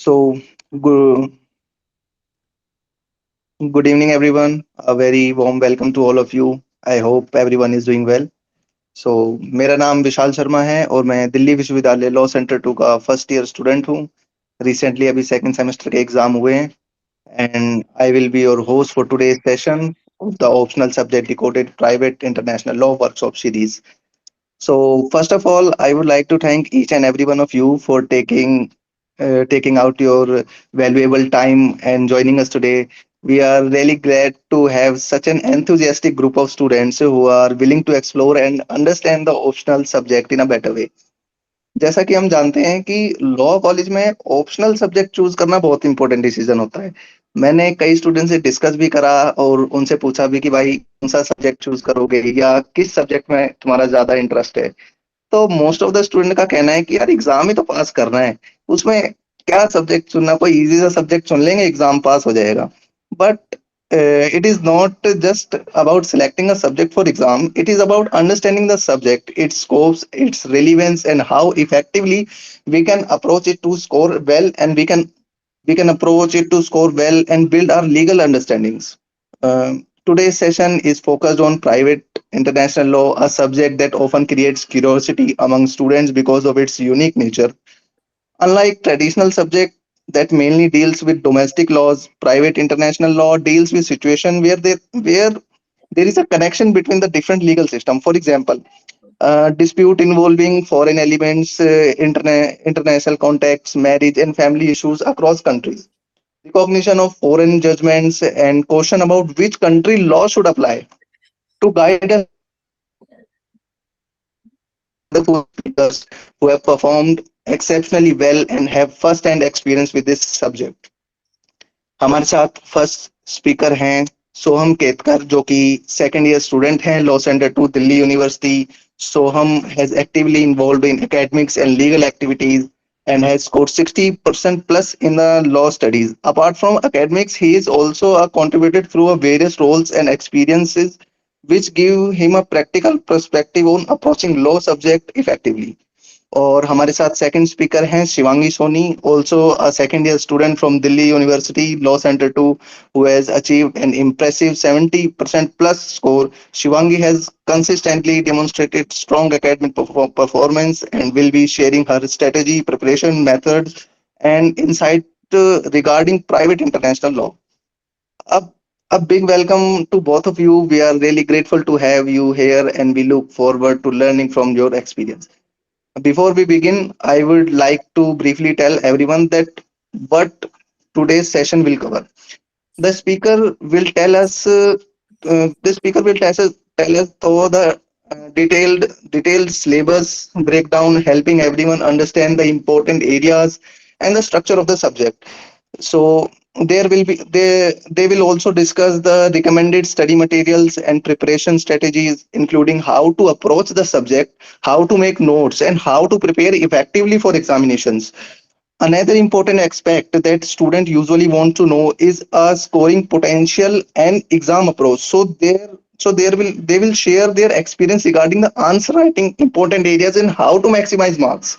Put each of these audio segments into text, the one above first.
So, good, good evening, everyone. A very warm welcome to all of you. I hope everyone is doing well. So, मेरा नाम विशाल शर्मा है और मैं दिल्ली विश्वविद्यालय law centre 2 का first year student हूँ. Recently अभी सेकंड सेमेस्टर के एग्जाम हुए हैं and I will be your host for today's session of the optional subject decoded private international law workshop series. So first of all, I would like to thank each and every one of you for taking out your valuable time and joining us today. We are really glad to have such an enthusiastic group of students who are willing to explore and understand the optional subject in a better way. जैसा कि हम जानते हैं कि law college में optional subject choose करना बहुत important decision होता है. मैंने कई स्टूडेंट से डिस्कस भी करा और उनसे पूछा भी कि भाई कौन सा सब्जेक्ट चूज करोगे या किस सब्जेक्ट में तुम्हारा ज्यादा इंटरेस्ट है. तो मोस्ट ऑफ द स्टूडेंट का कहना है कि यार एग्जाम ही तो पास करना है, उसमें क्या सब्जेक्ट चुनना, कोई इजी सा सब्जेक्ट चुन लेंगे एग्जाम पास हो जाएगा. But it is not just about selecting a subject for exam. It is about understanding the subject, its scopes, its relevance, and how effectively we can approach it to score well, and we can approach it to score well and build our legal understandings. Today's session is focused on private international law, a subject that often creates curiosity among students because of its unique nature. Unlike traditional subject that mainly deals with domestic laws, private international law deals with situation where there is a connection between the different legal system. For example, dispute involving foreign elements, international contacts, marriage and family issues across countries, recognition of foreign judgments, and question about which country law should apply. To guide us through this session, we have wonderful speakers who have performed exceptionally well and have first-hand experience with this subject. हमारे साथ first speaker हैं सोहम केतकर, जो कि second year student हैं law centre 2 Delhi university. Soham has actively involved in academics and legal activities and has scored 60% plus in the law studies. Apart from academics, he is also contributed through various roles and experiences which give him a practical perspective on approaching law subject effectively. और हमारे साथ second speaker हैं Shivangi Soni, also a second year student from Delhi University Law Center 2, who has achieved an impressive 70% plus score. Shivangi has consistently demonstrated strong academic performance and will be sharing her strategy, preparation methods, and insight regarding private international law. A, a big welcome to both of you. We are really grateful to have you here and we look forward to learning from your experience. Before we begin, I would like to briefly tell everyone that what today's session will cover. The speaker will tell us. The speaker will tell us all the detailed syllabus breakdown, helping everyone understand the important areas and the structure of the subject. So they will also discuss the recommended study materials and preparation strategies, including how to approach the subject, how to make notes, and how to prepare effectively for examinations. Another important aspect that students usually want to know is a scoring potential and exam approach. So they will share their experience regarding the answer writing important areas and how to maximize marks.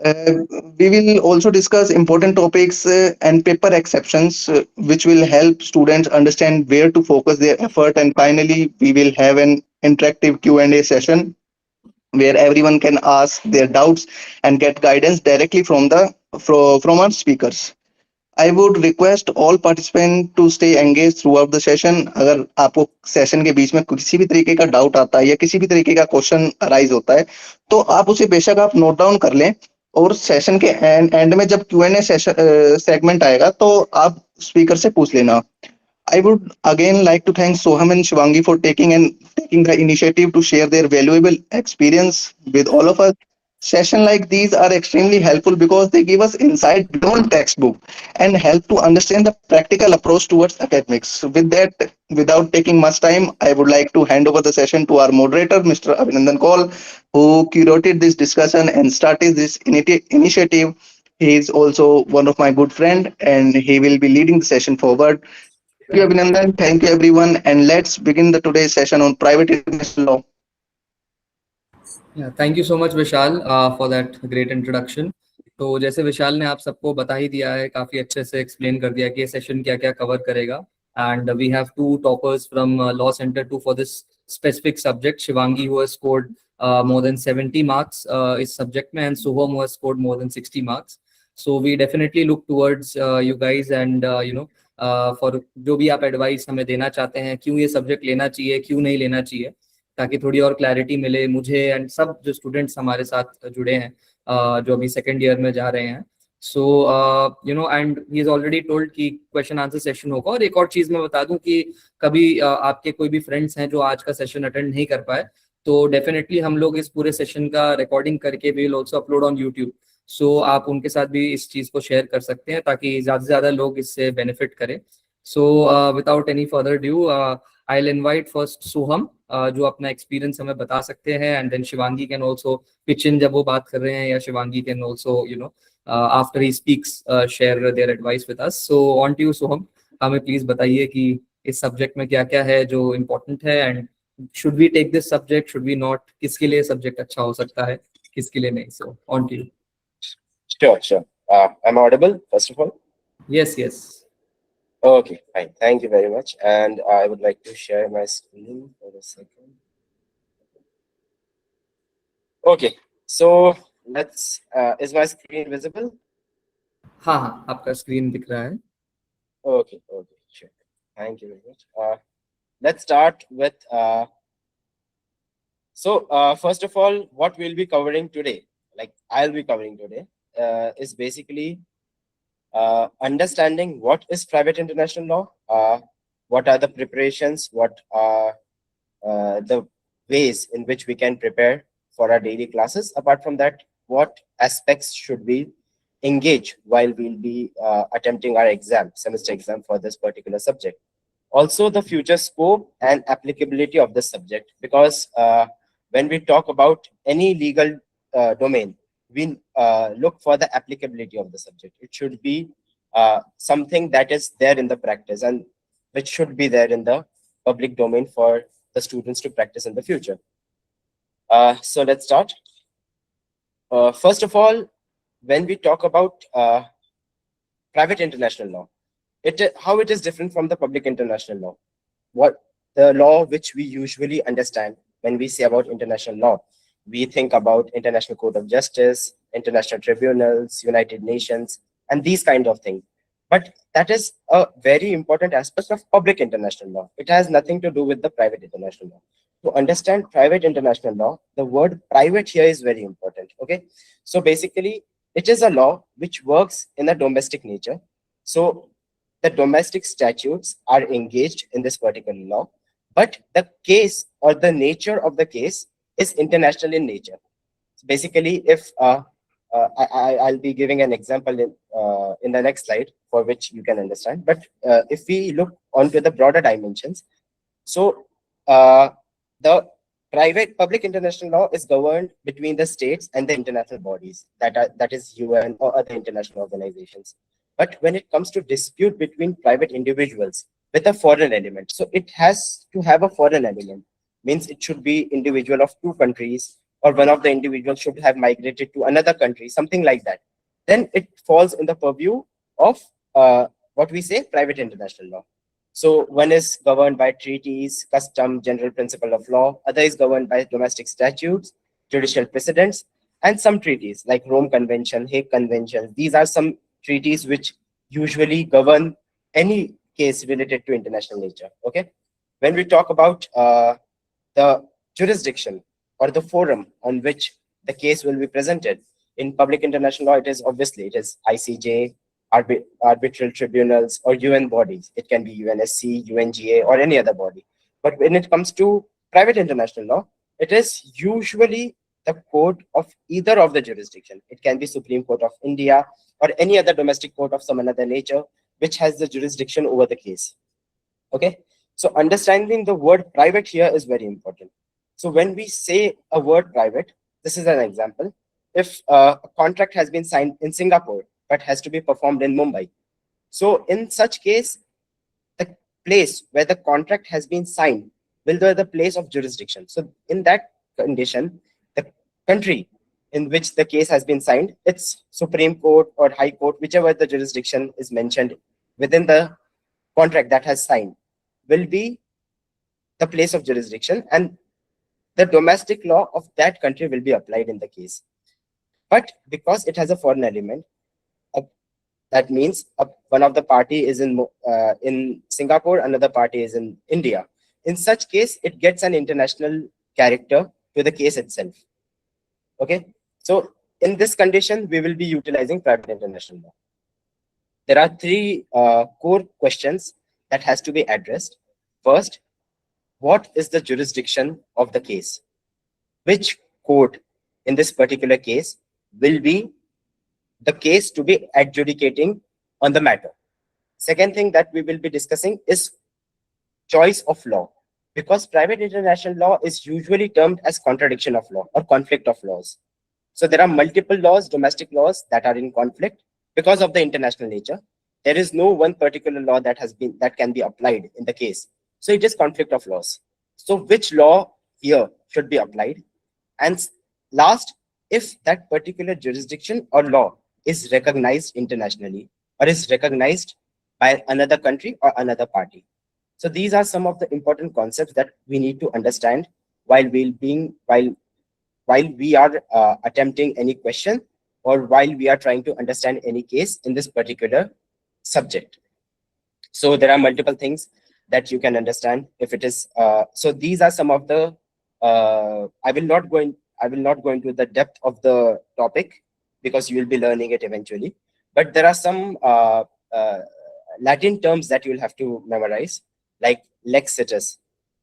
Uh, we will also discuss important topics and paper exceptions, which will help students understand where to focus their effort. And finally, we will have an interactive Q&A session where everyone can ask their doubts and get guidance directly from our speakers. I would request all participants to stay engaged throughout the session. अगर आपको session के बीच में किसी भी तरीके का doubt आता है या किसी भी तरीके का क्वेश्चन अराइज होता है, तो आप उसे बेशक आप नोट डाउन कर लें और सेशन के एंड में जब Q&A सेशन सेगमेंट आएगा तो आप स्पीकर से पूछ लेना. I would again like to thank Soham and Shivangi for taking the initiative to share their valuable experience with all of us. Sessions like these are extremely helpful because they give us insight beyond textbook and help to understand the practical approach towards academics. With that, without taking much time, I would like to hand over the session to our moderator, Mr. Abhinandan Kaul, who curated this discussion and started this initiative. He is also one of my good friend and he will be leading the session forward. Thank you, Abhinandan. Thank you, everyone. And let's begin the today's session on private international law. Yeah, thank you so much, Vishal, for that great introduction. तो जैसे विशाल ने आप सबको बता ही दिया है, काफी अच्छे से एक्सप्लेन कर दिया कि ये सेशन क्या क्या कवर करेगा. And we have two toppers from law centre 2 for this specific subject. Shivangi, who has scored more than 70 marks is subject में, and Soham, who has scored more than 60 marks. So we definitely look towards you guys and for जो भी आप advice हमें देना चाहते हैं, क्यों ये सब्जेक्ट लेना चाहिए, क्यों नहीं लेना चाहिए, ताकि थोड़ी और क्लैरिटी मिले मुझे एंड सब जो स्टूडेंट्स हमारे साथ जुड़े हैं, जो अभी सेकेंड ईयर में जा रहे हैं. So and he is already told कि क्वेश्चन आंसर सेशन होगा. और एक और चीज मैं बता दूं कि कभी आपके कोई भी फ्रेंड्स हैं जो आज का सेशन अटेंड नहीं कर पाए, तो डेफिनेटली हम लोग इस पूरे सेशन का रिकॉर्डिंग करके we will also upload on YouTube. So आप उनके साथ भी इस चीज को शेयर कर सकते हैं ताकि ज्यादा से ज्यादा लोग इससे बेनिफिट करें. So without any further due I will invite first Soham, जो अपना एक्सपीरियंस हमें बता सकते हैं, and then Shivangi can also pitch in जब वो बात कर रहे हैं, या Shivangi can also after he speaks share their advice with us. So on to you, Soham. हमें प्लीज बताइए कि इस सब्जेक्ट में क्या क्या है जो इम्पोर्टेंट है, and should we take this subject, should we not, किसके लिए सब्जेक्ट अच्छा हो सकता है, किसके लिए नहीं. So on to you. Sure. I'm audible, first of all? Yes. Okay, fine. Thank you very much. And I would like to share my screen for a second. Okay, so let's, is my screen visible? हाँ, आपका screen दिख रहा है. Okay, sure. Thank you very much. Let's start with, first of all, what we'll be covering today, like I'll be covering today, is basically understanding what is private international law, what are the preparations, what are the ways in which we can prepare for our daily classes. Apart from that, what aspects should we engage while we'll be attempting our semester exam for this particular subject. Also, the future scope and applicability of the subject, because when we talk about any legal domain, we look for the applicability of the subject. It should be something that is there in the practice and which should be there in the public domain for the students to practice in the future. So let's start. First of all, when we talk about private international law, how it is different from the public international law. What the law which we usually understand when we say about international law, we think about International Court of Justice, international tribunals, United Nations, and these kind of things. But that is a very important aspect of public international law. It has nothing to do with the private international law. To understand private international law, the word private here is very important. Okay, so basically, it is a law which works in a domestic nature. So the domestic statutes are engaged in this particular law, but the case or the nature of the case is international in nature. So basically, if I'll be giving an example in the next slide for which you can understand. But if we look onto the broader dimensions, so the public international law is governed between the states and the international bodies, that is UN or other international organizations. But when it comes to dispute between private individuals with a foreign element, so it has to have a foreign element, means it should be individual of two countries, or one of the individuals should have migrated to another country, something like that. Then it falls in the purview of what we say private international law. So one is governed by treaties, custom, general principle of law. Other is governed by domestic statutes, judicial precedents, and some treaties like Rome Convention, Hague Convention. These are some treaties which usually govern any case related to international nature. Okay, when we talk about the jurisdiction or the forum on which the case will be presented in public international law, it is ICJ, arbitral tribunals, or UN bodies. It can be UNSC, UNGA, or any other body. But when it comes to private international law, it is usually the court of either of the jurisdiction. It can be Supreme Court of India or any other domestic court of some another nature, which has the jurisdiction over the case. Okay, so understanding the word private here is very important. So when we say a word private, this is an example. If a contract has been signed in Singapore, but has to be performed in Mumbai. So in such case, the place where the contract has been signed will be the place of jurisdiction. So in that condition, the country in which the case has been signed, it's Supreme Court or High Court, whichever the jurisdiction is mentioned within the contract that has signed, will be the place of jurisdiction, and the domestic law of that country will be applied in the case. But because it has a foreign element, that means one of the party is in Singapore, another party is in India. In such case, it gets an international character to the case itself. Okay, so in this condition, we will be utilizing private international law. There are three core questions that has to be addressed. First, what is the jurisdiction of the case? Which court in this particular case will be the case to be adjudicating on the matter? Second thing that we will be discussing is choice of law, because private international law is usually termed as contradiction of law or conflict of laws. So there are multiple laws, domestic laws, that are in conflict because of the international nature. There is no one particular law that can be applied in the case. So it is conflict of laws. So which law here should be applied? And last, if that particular jurisdiction or law is recognized internationally or is recognized by another country or another party. So these are some of the important concepts that we need to understand while we are attempting any question, or while we are trying to understand any case in this particular subject. So there are multiple things that you can understand if it is. So these are some of the. I will not go into the depth of the topic because you will be learning it eventually. But there are some Latin terms that you will have to memorize, like lex situs,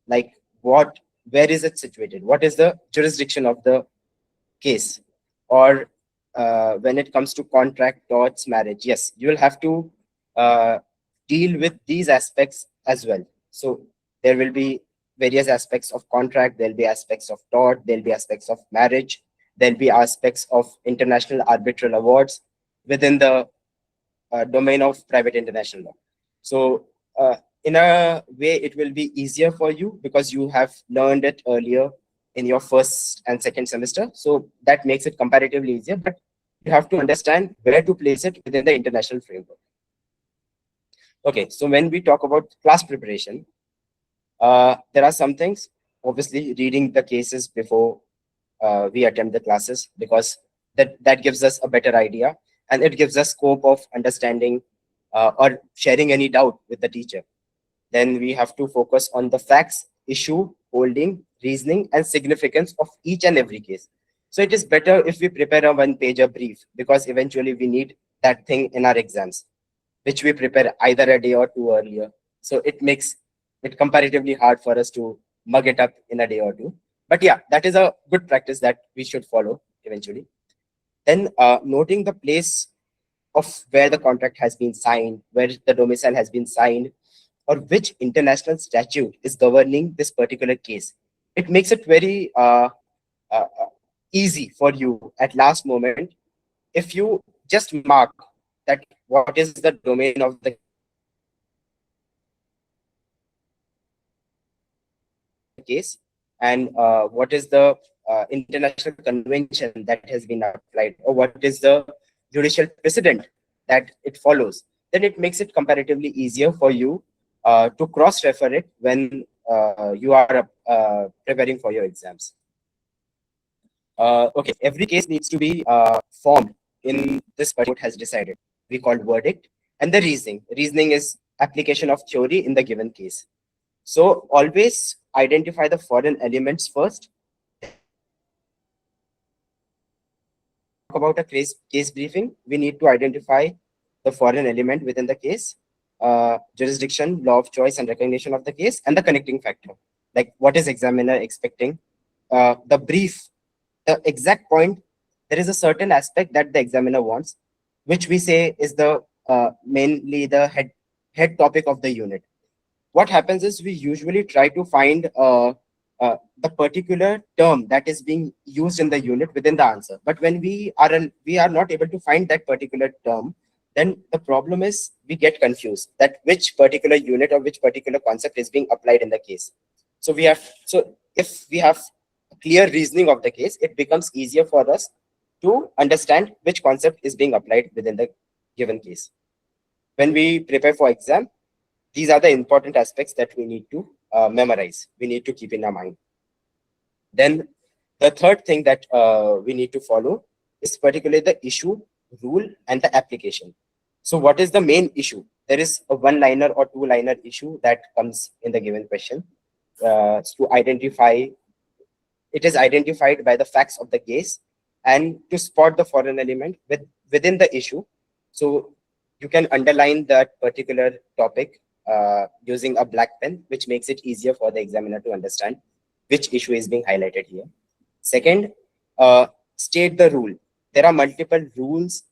like where is it situated? What is the jurisdiction of the case? Or when it comes to contract, torts, marriage, yes, you will have to deal with these aspects as well. So there will be various aspects of contract, there'll be aspects of tort, there'll be aspects of marriage, there'll be aspects of international arbitral awards within the domain of private international law. So in a way, it will be easier for you because you have learned it earlier in your first and second semester. So that makes it comparatively easier, but you have to understand where to place it within the international framework. Okay, so when we talk about class preparation, there are some things, obviously reading the cases before we attempt the classes, because that gives us a better idea and it gives us scope of understanding or sharing any doubt with the teacher. Then we have to focus on the facts, issue, holding, reasoning, and significance of each and every case. So it is better if we prepare a one-pager brief, because eventually we need that thing in our exams, which we prepare either a day or two earlier. So it makes it comparatively hard for us to mug it up in a day or two. But yeah, that is a good practice that we should follow eventually. Then noting the place of where the contract has been signed, where the domicile has been signed, or which international statute is governing this particular case. It makes it very easy for you at last moment if you just mark that what is the domain of the case and what is the international convention that has been applied, or what is the judicial precedent that it follows. Then it makes it comparatively easier for you to cross-refer it when you are preparing for your exams. Okay, every case needs to be formed in this particular has decided. We call verdict, and the reasoning. Reasoning is application of theory in the given case. So always identify the foreign elements first. Talk about a case briefing. We need to identify the foreign element within the case, jurisdiction, law of choice and recognition of the case, and the connecting factor. Like what is examiner expecting? The brief, the exact point. There is a certain aspect that the examiner wants, which we say is the mainly the head topic of the unit. What happens is we usually try to find the particular term that is being used in the unit within the answer. But when we are not able to find that particular term, then the problem is we get confused that which particular unit or which particular concept is being applied in the case. So if we have a clear reasoning of the case, it becomes easier for us to understand which concept is being applied within the given case. When we prepare for exam, these are the important aspects that we need to memorize. We need to keep in our mind. Then the third thing that we need to follow is particularly the issue, rule, and the application. So what is the main issue? There is a one-liner or two-liner issue that comes in the given question. To identify, it is identified by the facts of the case, and to spot the foreign element within the issue. So you can underline that particular topic using a black pen, which makes it easier for the examiner to understand which issue is being highlighted here. Second, state the rule. There are multiple rules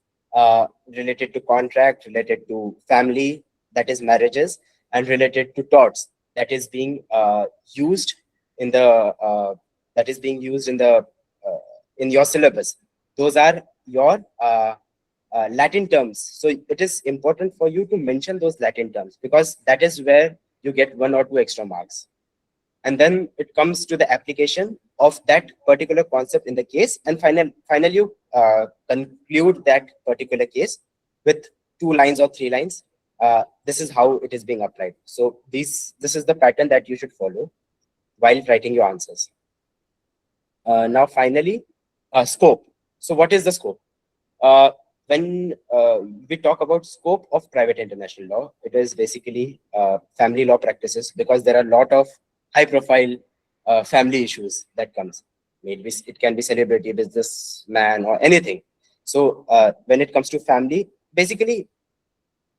related to contract, related to family, that is marriages, and related to torts, that is being used in the in your syllabus. Those are your Latin terms. So it is important for you to mention those Latin terms, because that is where you get 1 or 2 extra marks. And then it comes to the application of that particular concept in the case, and finally you conclude that particular case with 2 lines or 3 lines. This is how it is being applied. So this is the pattern that you should follow while writing your answers. Now finally, scope. So what is the scope? When we talk about scope of private international law, it is basically family law practices, because there are a lot of high profile family issues that comes. Maybe it can be celebrity, businessman, or anything. So when it comes to family, basically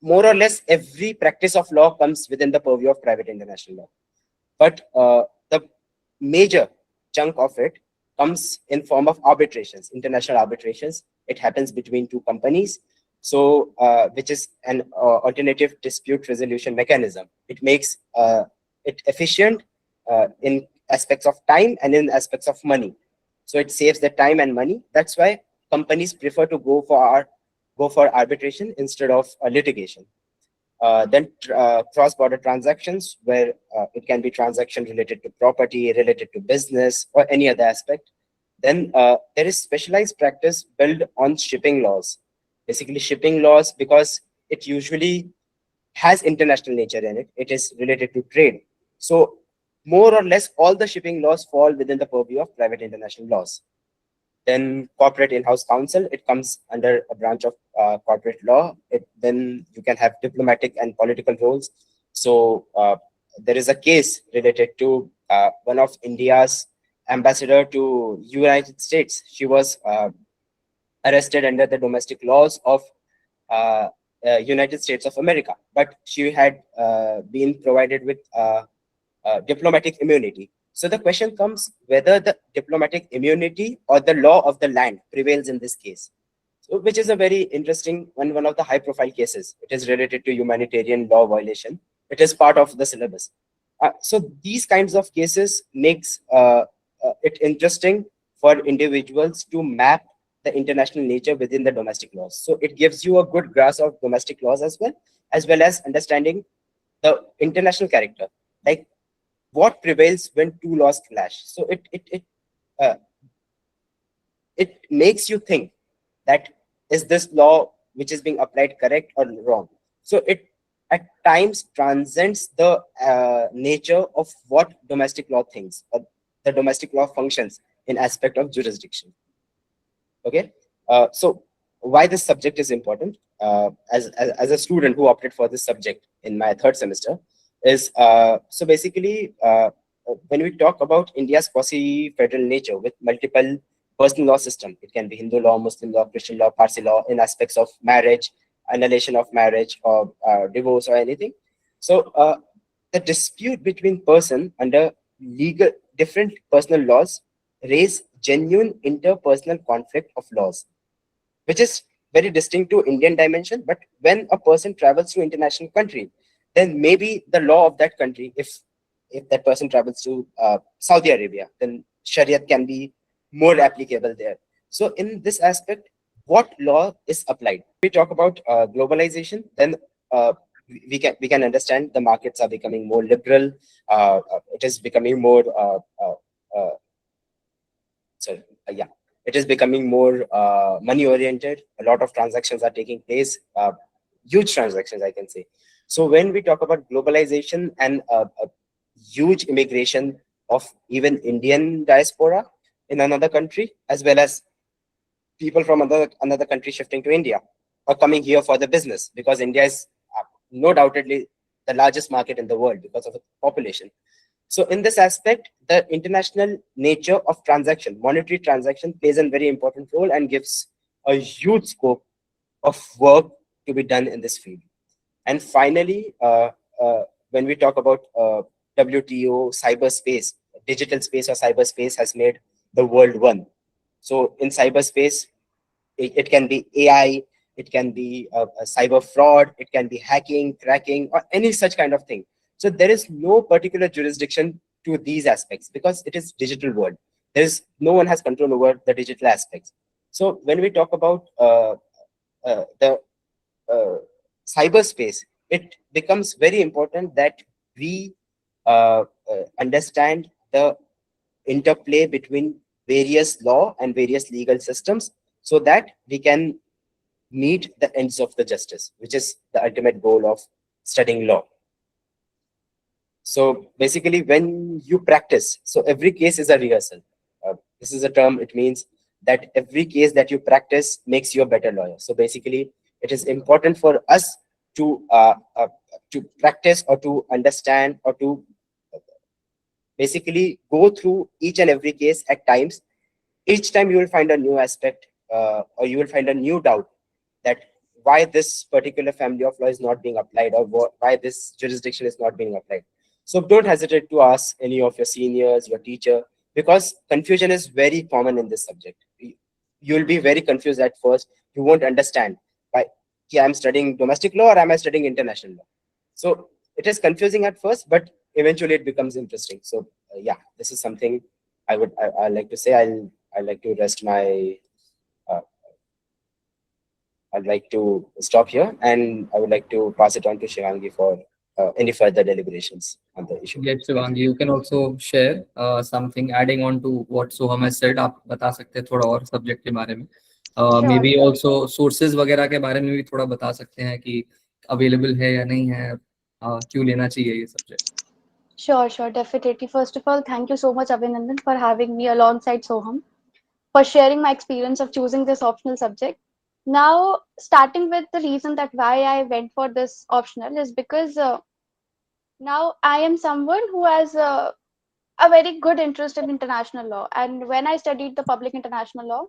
more or less every practice of law comes within the purview of private international law. But the major chunk of it comes in form of arbitrations, international arbitrations. It happens between 2 companies. So which is an alternative dispute resolution mechanism. It makes it efficient in aspects of time and in aspects of money. So it saves the time and money. That's why companies prefer to go for arbitration instead of litigation. Then cross-border transactions, where it can be transaction related to property, related to business, or any other aspect. Then there is specialized practice built on shipping laws. Basically shipping laws, because it usually has international nature in it. It is related to trade. So more or less all the shipping laws fall within the purview of private international laws. Then corporate in-house counsel, it comes under a branch of corporate law. Then you can have diplomatic and political roles. So there is a case related to one of India's ambassador to United States. She was arrested under the domestic laws of United States of America, but she had been provided with diplomatic immunity. So the question comes whether the diplomatic immunity or the law of the land prevails in this case. So, which is a very interesting one of the high profile cases. It is related to humanitarian law violation. It is part of the syllabus. So these kinds of cases makes it interesting for individuals to map the international nature within the domestic laws. So it gives you a good grasp of domestic laws as well as understanding the international character, like what prevails when 2 laws clash. So it makes you think that is this law which is being applied correct or wrong. So it at times transcends the nature of what domestic law thinks, or the domestic law functions in aspect of jurisdiction. Okay, so why this subject is important as a student who opted for this subject in my 3rd semester is so basically when we talk about India's quasi-federal nature with multiple personal law system, it can be Hindu law, Muslim law, Christian law, Parsi law in aspects of marriage, annulation of marriage, or divorce or anything. So the dispute between person under legal different personal laws raise genuine interpersonal conflict of laws, which is very distinct to Indian dimension. But when a person travels to international country, then maybe the law of that country, if that person travels to Saudi Arabia, then Shariat can be more applicable there. So in this aspect, what law is applied? We talk about globalization, then we can understand the markets are becoming more liberal. It is becoming more It is becoming more money oriented. A lot of transactions are taking place, huge transactions, I can say. So when we talk about globalization and a huge immigration of even Indian diaspora in another country, as well as people from another country shifting to India or coming here for the business, because India is no doubtedly the largest market in the world because of the population. So in this aspect, the international nature of transaction, monetary transaction, plays a very important role and gives a huge scope of work to be done in this field. And finally, when we talk about WTO, cyberspace, digital space or cyberspace has made the world one. So in cyberspace, it can be AI, it can be a cyber fraud, it can be hacking, cracking, or any such kind of thing. So there is no particular jurisdiction to these aspects because it is digital world. There is no one has control over the digital aspects. So when we talk about the cyberspace, it becomes very important that we understand the interplay between various law and various legal systems so that we can meet the ends of the justice, which is the ultimate goal of studying law. So basically, when you practice, so every case is a rehearsal. This is a term, it means that every case that you practice makes you a better lawyer. So basically, it is important for us to practice or to understand or to basically go through each and every case at times. Each time you will find a new aspect or you will find a new doubt that why this particular family of law is not being applied or why this jurisdiction is not being applied. So don't hesitate to ask any of your seniors, your teacher, because confusion is very common in this subject. You will be very confused at first. You won't understand why I'm studying domestic law or am I studying international law. So it is confusing at first, but eventually it becomes interesting. So yeah, this is something I like to say. I'd like to rest my I'd like to stop here, and I would like to pass it on to Shivangi for any further deliberations on the issue. Yes, Shivangi, you can also share something adding on to what Soham has said. आप बता सकते हैं थोड़ा और subject के बारे में. Maybe also sources वगैरह के बारे में भी थोड़ा बता सकते हैं कि available है या नहीं है, क्यों लेना चाहिए ये subject. Sure, definitely. First of all, thank you so much, Abhinandan, for having me alongside Soham, for sharing my experience of choosing this optional subject. Now, starting with the reason that why I went for this optional is because now I am someone who has a very good interest in international law. And when I studied the public international law,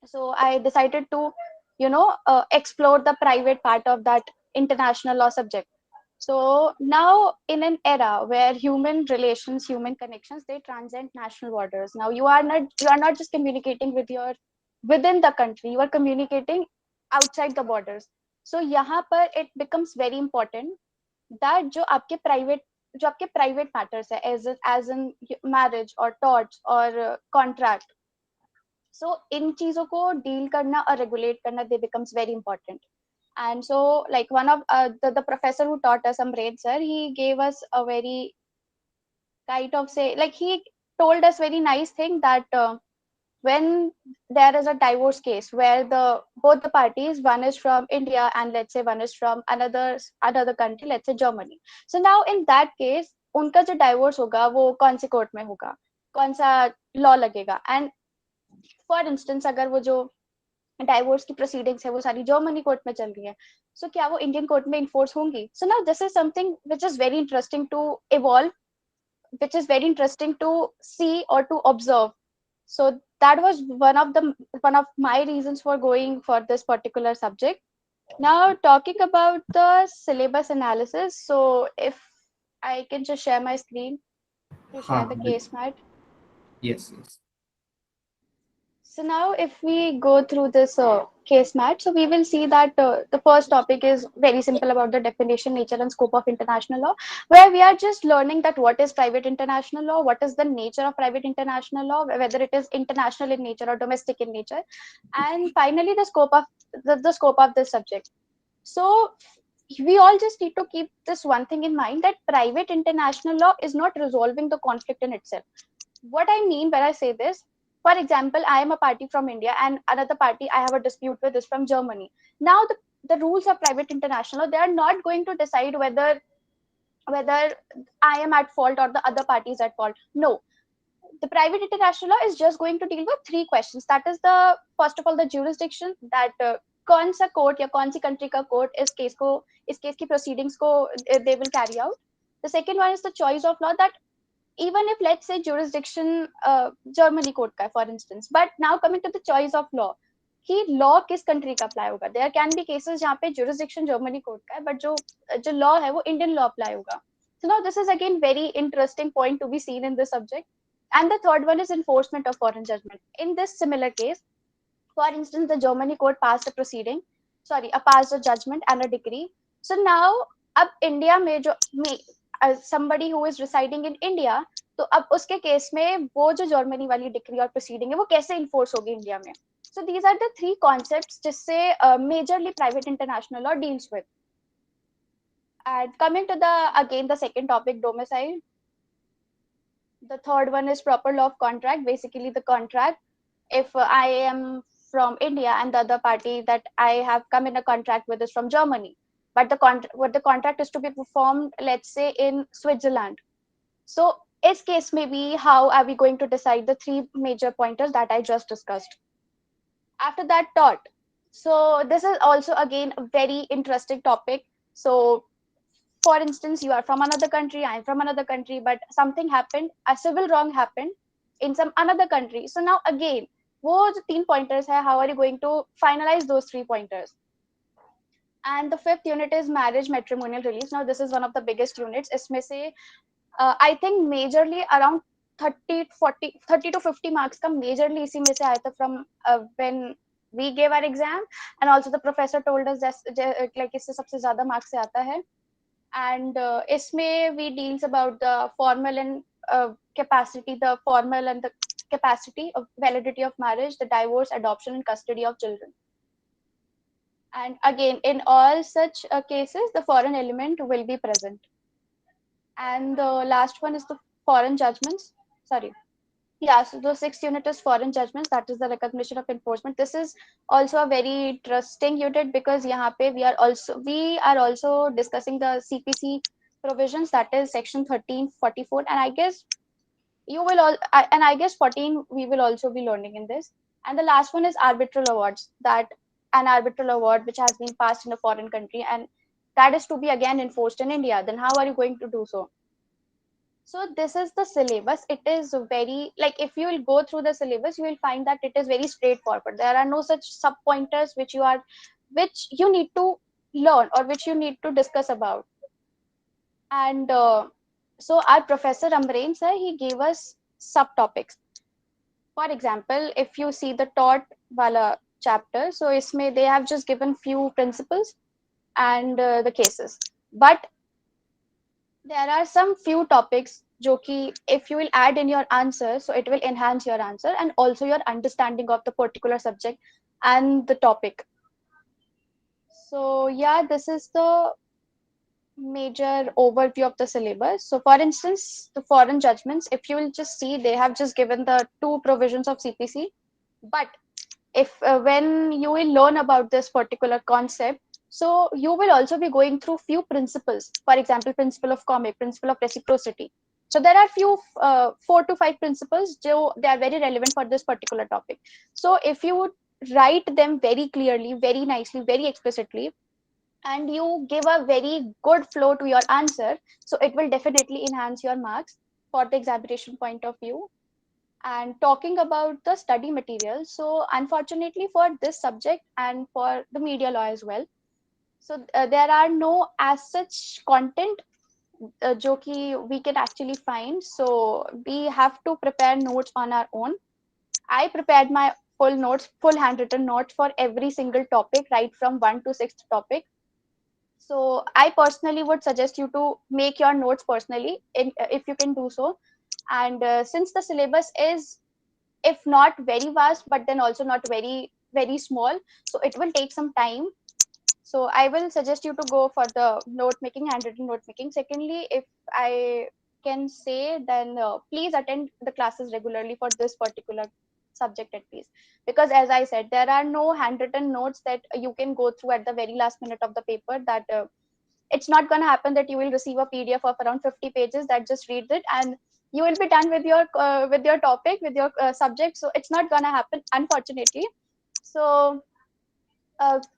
so I decided to, explore the private part of that international law subject. So now, in an era where human relations, human connections, they transcend national borders. Now you are not just communicating within the country. You are communicating outside the borders. So यहाँ पर it becomes very important that जो आपके private matters है, as in marriage or torts or contract. So इन चीजों को deal करना और regulate करना, they becomes very important. And so, like one of the professor who taught us, Amred sir, he gave us a very kind of he told us very nice thing that when there is a divorce case where both the parties, one is from India and let's say one is from another country, let's say Germany. So now in that case, उनका जो divorce होगा वो कौन से court में होगा, कौन सा law लगेगा. And for instance, अगर वो जो डाइवोर्स की प्रोसीडिंग्स है वो सारी जर्मनी कोर्ट में चल रही है, सो क्या वो इंडियन कोर्ट में इन्फोर्स होंगी? So now this is something which is very interesting to evolve, which is very interesting to see और to observe. So that was one of my reasons for going for this particular subject. Now talking about the syllabus analysis, so if I can just share my screen to share the case mat. Yes. So now if we go through this case mat, so we will see that the first topic is very simple about the definition, nature and scope of international law, where we are just learning that what is private international law, what is the nature of private international law, whether it is international in nature or domestic in nature, and finally the scope of the scope of this subject. So we all just need to keep this one thing in mind, that private international law is not resolving the conflict in itself. What I mean when I say this, For example, I am a party from India and another party I have a dispute with is from Germany. Now the rules of private international law, they are not going to decide whether I am at fault or the other party is at fault. No, the private international law is just going to deal with three questions. That is the first of all the jurisdiction, that कौन सा court या कौन सी country का court इस case की proceedings को they will carry out. The second one is the choice of law, that even if let's say jurisdiction Germany court का for instance, but now coming to the choice of law कि law किस country का apply होगा. There can be cases जहाँ पे jurisdiction Germany court का है, but जो law है वो Indian law apply होगा. So now this is again very interesting point to be seen in this subject. And the third one is enforcement of foreign judgment. In this similar case, for instance, the Germany court passed passed a judgment and a decree. So now, अब India में somebody who is residing in India, तो अब उसके case में वो जो Germany वाली decree और प्रोसीडिंग है वो कैसे इन्फोर्स होगी इंडिया में. So these are the three concepts जिससे majorly private international law deals with. And coming to the second topic, domicile. The third one is proper law of contract. Basically, the contract. If I am from India and the other party that I have come in a contract with is from Germany, but the contract is to be performed, let's say, in Switzerland. So, is case maybe how are we going to decide the three major pointers that I just discussed? After that, tort. So, this is also again a very interesting topic. So, for instance, you are from another country, I am from another country, but something happened, a civil wrong happened in some another country. So now again, वो जो तीन pointers है, how are you going to finalize those 3 pointers? And the fifth unit is marriage, matrimonial release. Now this is one of the biggest units. इसमें से I think majorly around 30 to 50 marks का majorly इसी में से आया था from when we gave our exam, and also the professor told us that like इससे सबसे ज़्यादा marks से आता है. And इसमें we deals about the formal and capacity, the formal and the capacity of validity of marriage, the divorce, adoption, and custody of children. And again, in all such cases, the foreign element will be present. And the last one is the foreign judgments. Sorry. Yeah, so the 6th unit is foreign judgments, that is the recognition of enforcement. This is also a very interesting unit because यहाँ पे we are also discussing the CPC provisions, that is section 13, 44, and I guess you will all and I guess 14 we will also be learning in this. And the last one is arbitral awards, that an arbitral award which has been passed in a foreign country and that is to be again enforced in India, then how are you going to do so? So this is the syllabus. It is very, like if you will go through the syllabus, you will find that it is very straightforward. There are no such sub pointers which you need to learn or which you need to discuss about. And so our professor Amrain sir, he gave us subtopics. For example, if you see the tort wala chapter, so isme they have just given few principles and the cases. But there are some few topics जो कि if you will add in your answer, so it will enhance your answer and also your understanding of the particular subject and the topic. So yeah, this is the major overview of the syllabus. So for instance, the foreign judgments, if you will just see, they have just given the 2 provisions of CPC. But if when you will learn about this particular concept, so you will also be going through few principles. For example, principle of 𝐃𝐚𝐭𝐞, principle of reciprocity. So there are few 4 to 5 principles. They are very relevant for this particular topic. So if you would write them very clearly, very nicely, very explicitly, and you give a very good flow to your answer, so it will definitely enhance your marks for the examination point of view. And talking about the study material, so unfortunately for this subject and for the media law as well, so there are no as such content जो कि we can actually find. So we have to prepare notes on our own. I prepared my full notes, full handwritten notes for every single topic, right from 1 to 6th topic. So I personally would suggest you to make your notes personally if you can do so. And since the syllabus is, if not very vast, but then also not very, very small, so it will take some time. So I will suggest you to go for the note making, handwritten note making. Secondly, if I can say, then please attend the classes regularly for this particular subject at least, because as I said, there are no handwritten notes that you can go through at the very last minute of the paper. That it's not going to happen that you will receive a PDF of around 50 pages that just reads it and you will be done with your topic, with your subject. So it's not going to happen, unfortunately. So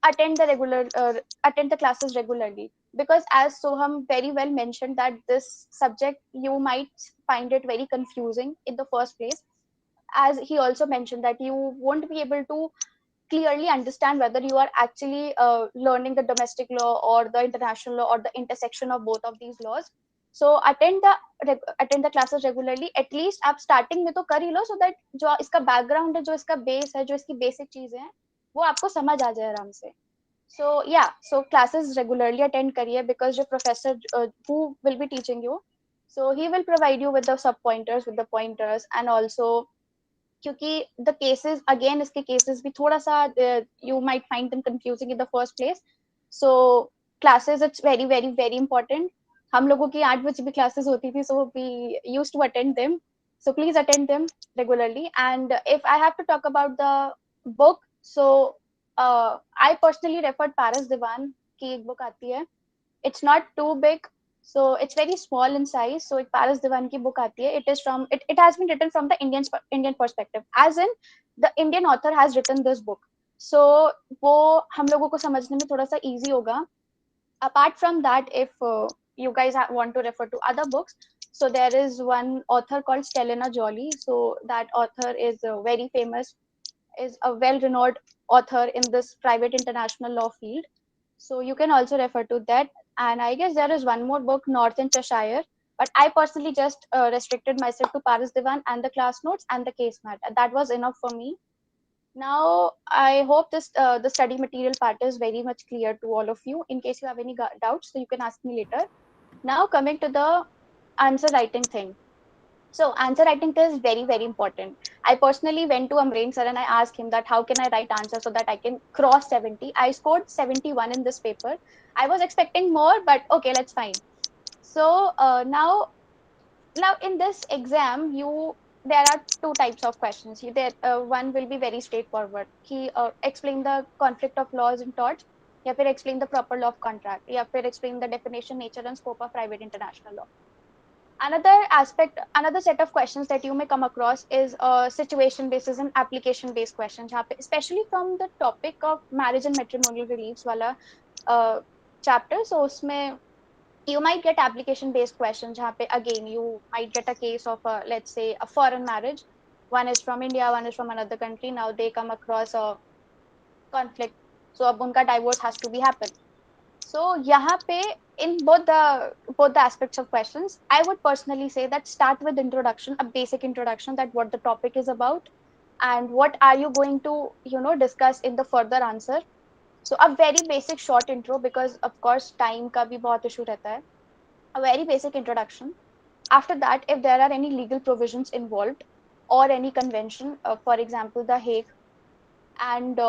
attend the classes regularly, because as Soham very well mentioned, that this subject you might find it very confusing in the first place. As he also mentioned, that you won't be able to clearly understand whether you are actually learning the domestic law or the international law or the intersection of both of these laws. So attend the classes regularly. At least आप starting में तो कर ही लो, so that जो इसका background है, जो इसका base है, जो इसकी basic चीजें हैं, वो आपको समझ आ जाए आराम से. So yeah, so classes regularly attend करिए, because your professor who will be teaching you, so he will provide you with the sub pointers, with the pointers, and also क्योंकि the cases again, इसके cases भी थोड़ा सा you might find them confusing in the first place. So classes, it's very very very important. हम लोगों की 8 बजे भी classes होती थी, so we used to attend them. So please attend them regularly. And if I have to talk about the book, so I personally referred Paras Diwan की एक book आती है. It's not too big, so it's very small in size. So एक Paras Diwan की book आती है. It is from it has been written from the Indian perspective, as in the Indian author has written this book. So वो हम लोगों को समझने में थोड़ा सा easy होगा. Apart from that, if you guys want to refer to other books, so there is one author called Stelina Joly. So that author is very famous, is a well-renowned author in this private international law field. So you can also refer to that. And I guess there is one more book, North in Cheshire, but I personally just restricted myself to Paras Diwan and the class notes and the case mat. That was enough for me. Now, I hope this the study material part is very much clear to all of you. In case you have any doubts, so you can ask me later. Now, coming to the answer writing thing. So answer writing is very, very important. I personally went to Amreen sir and I asked him that how can I write answer so that I can cross 70. I scored 71 in this paper. I was expecting more, but okay, let's fine. So now in this exam, there are two types of questions. One will be very straightforward. He explain the conflict of laws and torts, या फिर explain the proper law of contract, या फिर explain the definition, nature and scope of private international law. Another set of questions that you may come across is situation basis and application based questions, especially from the topic of marriage and matrimonial reliefs wala chapter. So usme you might get application based questions, again you might get a case of let's say a foreign marriage. One is from India, one is from another country. Now they come across a conflict, so ab unka divorce has to be happen. So यहाँ पे in both the aspects of questions, I would personally say that start with introduction, a basic introduction, that what the topic is about and what are you going to discuss in the further answer. So a very basic short intro, because of course time का भी बहुत issue रहता है. A very basic introduction. After that, if there are any legal provisions involved or any convention, for example the Hague, and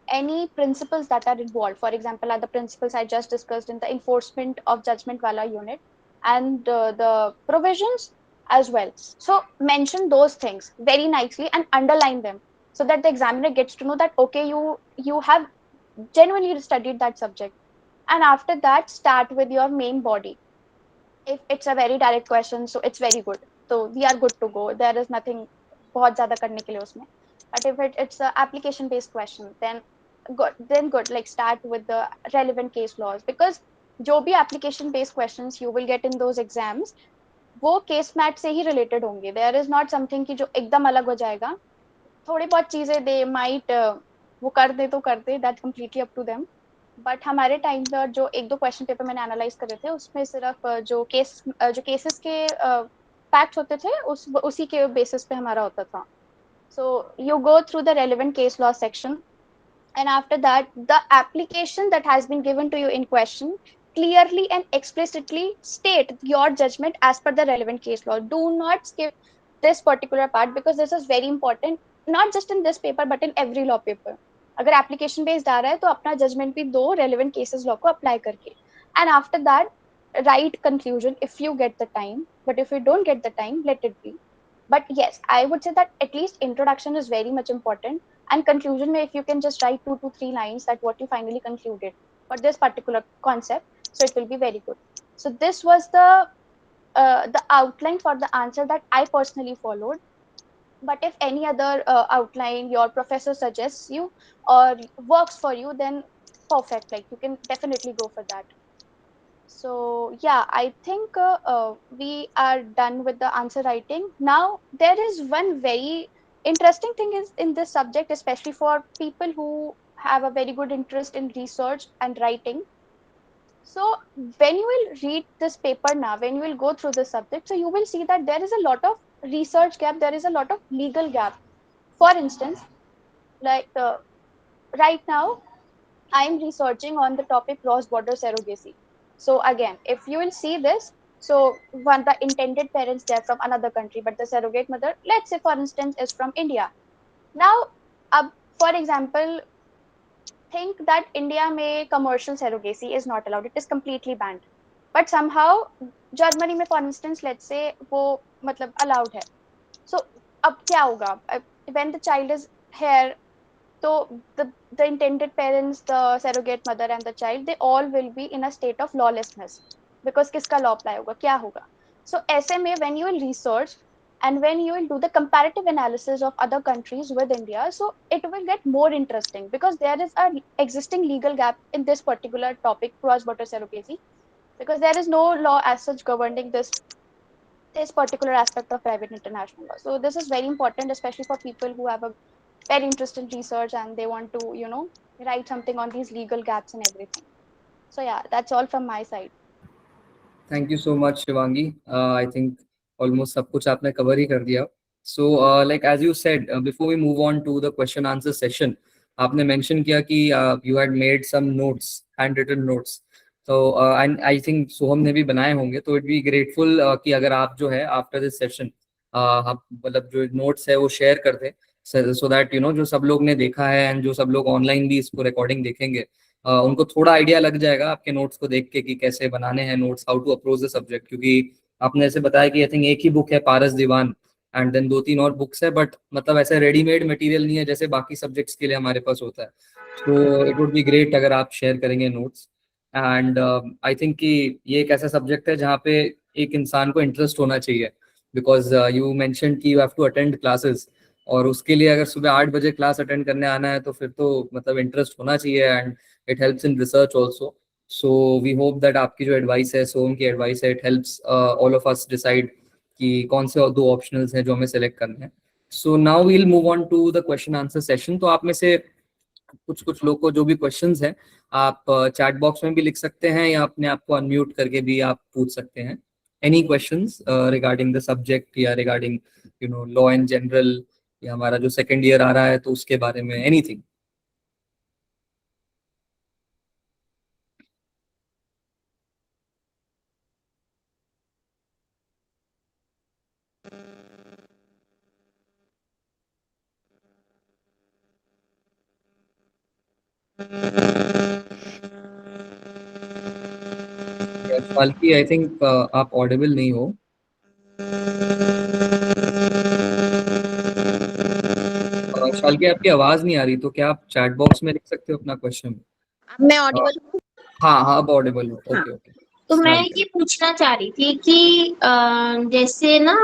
any principles that are involved, for example, are the principles I just discussed in the enforcement of judgment wala unit, and the provisions as well. So mention those things very nicely and underline them, so that the examiner gets to know that okay, you have genuinely studied that subject. And after that, start with your main body. If it's a very direct question, so it's very good, so we are good to go. There is nothing बहुत ज़्यादा करने के लिए उसमें. But if it's a application based question, then good, like start with the relevant case laws, because जो भी application based questions you will get in those exams, वो case mat से ही related होंगे. There is not something कि जो एकदम अलग हो जाएगा. थोड़ी बहुत चीजें they might वो कर दे तो कर दे, that's completely up to them. But हमारे टाइम पर जो एक दो क्वेश्चन पेपर मैंने एनालाइज करे थे, उसमें सिर्फ जो केसेस के फैक्ट्स होते थे उसी के बेसिस पे हमारा होता था. So you go through the relevant case law section, and after that the application that has been given to you in question, clearly and explicitly state your judgment as per the relevant case law. Do not skip this particular part, because this is very important, not just in this paper but in every law paper. अगर application based आ रहा है तो अपना judgment भी दो relevant cases law को apply करके. And after that, write conclusion if you get the time, but if you don't get the time, let it be. But yes, I would say that at least introduction is very much important, and conclusion if you can just write 2 to 3 lines that what you finally concluded for this particular concept, so it will be very good. So this was the outline for the answer that I personally followed. But if any other outline your professor suggests you or works for you, then perfect, like you can definitely go for that. So yeah, I think we are done with the answer writing. Now there is one very interesting thing is in this subject, especially for people who have a very good interest in research and writing. So when you will read this paper now, when you will go through the subject, so you will see that there is a lot of research gap, there is a lot of legal gap. For instance, like right now, I am researching on the topic cross-border surrogacy. So again, if you will see this, so one the intended parents they're from another country, but the surrogate mother, let's say for instance, is from India. Now, for example, think that India may commercial surrogacy is not allowed; it is completely banned. But somehow Germany में for instance, let's say वो मतलब allowed है. So अब क्या होगा? When the child is here, so the intended parents, the surrogate mother and the child, they all will be in a state of lawlessness because किसका law apply होगा, क्या होगा? So ऐसे में when you will research and when you will do the comparative analysis of other countries with India, so it will get more interesting because there is a existing legal gap in this particular topic, cross-border surrogacy, because there is no law as such governing this particular aspect of private international law. So this is very important, especially for people who have a very interested in research and they want to, write something on these legal gaps and everything. So yeah, that's all from my side. Thank you so much, Shivangi. I think almost सब कुछ आपने cover ही कर दिया. So, like as you said, before we move on to the question answer session, आपने mention किया कि you had made some notes, handwritten notes. So, and I think सोहम ने भी बनाए होंगे. तो it be grateful कि अगर आप जो है after this session, आप मतलब जो notes है वो share कर दें, so that जो सब लोग ने देखा है and जो सब लोग online भी इसको recording देखेंगे, उनको थोड़ा आइडिया लग जाएगा आपके नोट्स को देख के कि कैसे बनाने हैं notes, how to approach the subject. क्योंकि आपने ऐसे बताया कि आई थिंक एक ही बुक है पारस दीवान एंड देन 2-3 और बुक्स है, बट मतलब ऐसा रेडीमेड मटेरियल नहीं है जैसे बाकी सब्जेक्ट्स के लिए हमारे पास होता है. तो इट वुड बी ग्रेट अगर आप शेयर करेंगे नोट्स. एंड आई थिंक कि ये एक ऐसा सब्जेक्ट है जहाँ पे एक इंसान को इंटरेस्ट होना चाहिए, बिकॉज यू मेंशन कि you have to attend classes, और उसके लिए अगर सुबह 8 बजे क्लास अटेंड करने आना है तो फिर तो मतलब इंटरेस्ट होना चाहिए. And it helps in research also. So we hope that आपकी जो एडवाइस है, सोहम की एडवाइस है, it helps all of us decide कि कौन से और 2 ऑप्शनल्स हैं जो हमें सेलेक्ट करने हैं. So now we'll move on to the question answer session. तो आप में से कुछ लोग को जो भी क्वेश्चंस हैं आप चैट बॉक्स में भी लिख सकते हैं या अपने आप को अनम्यूट करके भी आप पूछ सकते हैं. Any questions regarding the subject या रिगार्डिंग लॉ इन जनरल, या हमारा जो सेकेंड ईयर आ रहा है तो उसके बारे में, एनीथिंग. फाल्की, आई थिंक आप ऑडिबल नहीं हो. शाल्की आपकी आवाज नहीं आ रही, तो क्या आप चैट बॉक्स में लिख सकते हो अपना क्वेश्चन? मैं ऑडिबल हूँ? हाँ, अब ऑडिबल हो. ओके. तो मैं ये पूछना चाह रही थी कि जैसे ना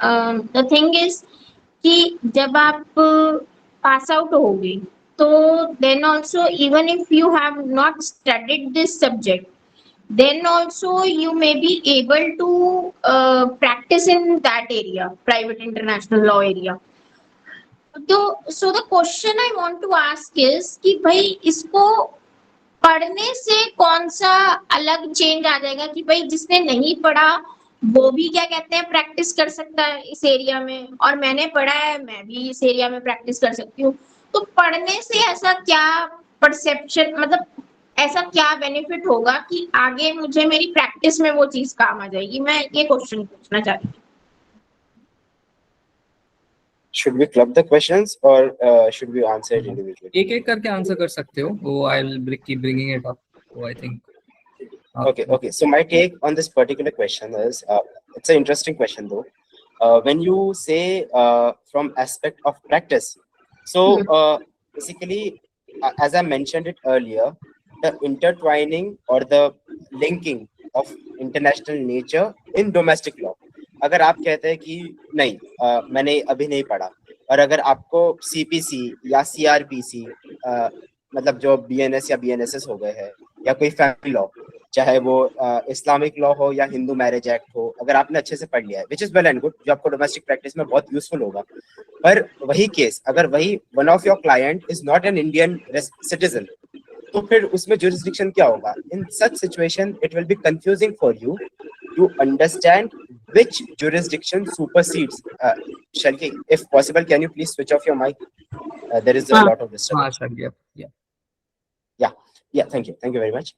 द थिंग इज कि जब आप पास आउट होगे तो then also even if you have not studied this subject, then also you may be able to practice in that area, private international law area. So the question I want to ask is कि भाई इसको पढ़ने से कौन सा अलग change आ जाएगा कि भाई जिसने नहीं पढ़ा वो भी क्या कहते हैं प्रैक्टिस कर सकता है इस एरिया में, और मैंने पढ़ा है मैं भी इस एरिया में प्रैक्टिस कर सकती हूँ. तो पढ़ने से ऐसा क्या परसेप्शन, मतलब ऐसा क्या बेनिफिट होगा कि आगे मुझे मेरी प्रैक्टिस में वो चीज काम आ जाएगी? मैं ये क्वेश्चन पूछना चाहती हूँ. Should we club the questions or should we answer it individually? एक करके आंसर कर सकते हो. वो I will keep bringing it up. So I think. Okay. So my take on this particular question is, it's an interesting question though. when you say from aspect of practice, so basically, as I mentioned it earlier, the intertwining or the linking of international nature in domestic law. अगर आप कहते हैं कि नहीं मैंने अभी नहीं पढ़ा, और अगर आपको सीपीसी या सीआरपीसी मतलब जो बीएनएस या बीएनएसएस हो गए हैं, या कोई फैमिली लॉ, चाहे वो इस्लामिक लॉ हो या हिंदू मैरिज एक्ट हो, अगर आपने अच्छे से पढ़ लिया है, which is well and good, जो आपको डोमेस्टिक प्रैक्टिस में बहुत यूजफुल होगा, पर वही केस अगर वही one of your client is not an Indian citizen, तो फिर उसमें jurisdiction क्या होगा? In such situation, it will be confusing for you to understand which jurisdiction supersedes. Shalki, if possible, can you please switch off your mic? There is a lot of disturbance. Yeah. Thank you very much.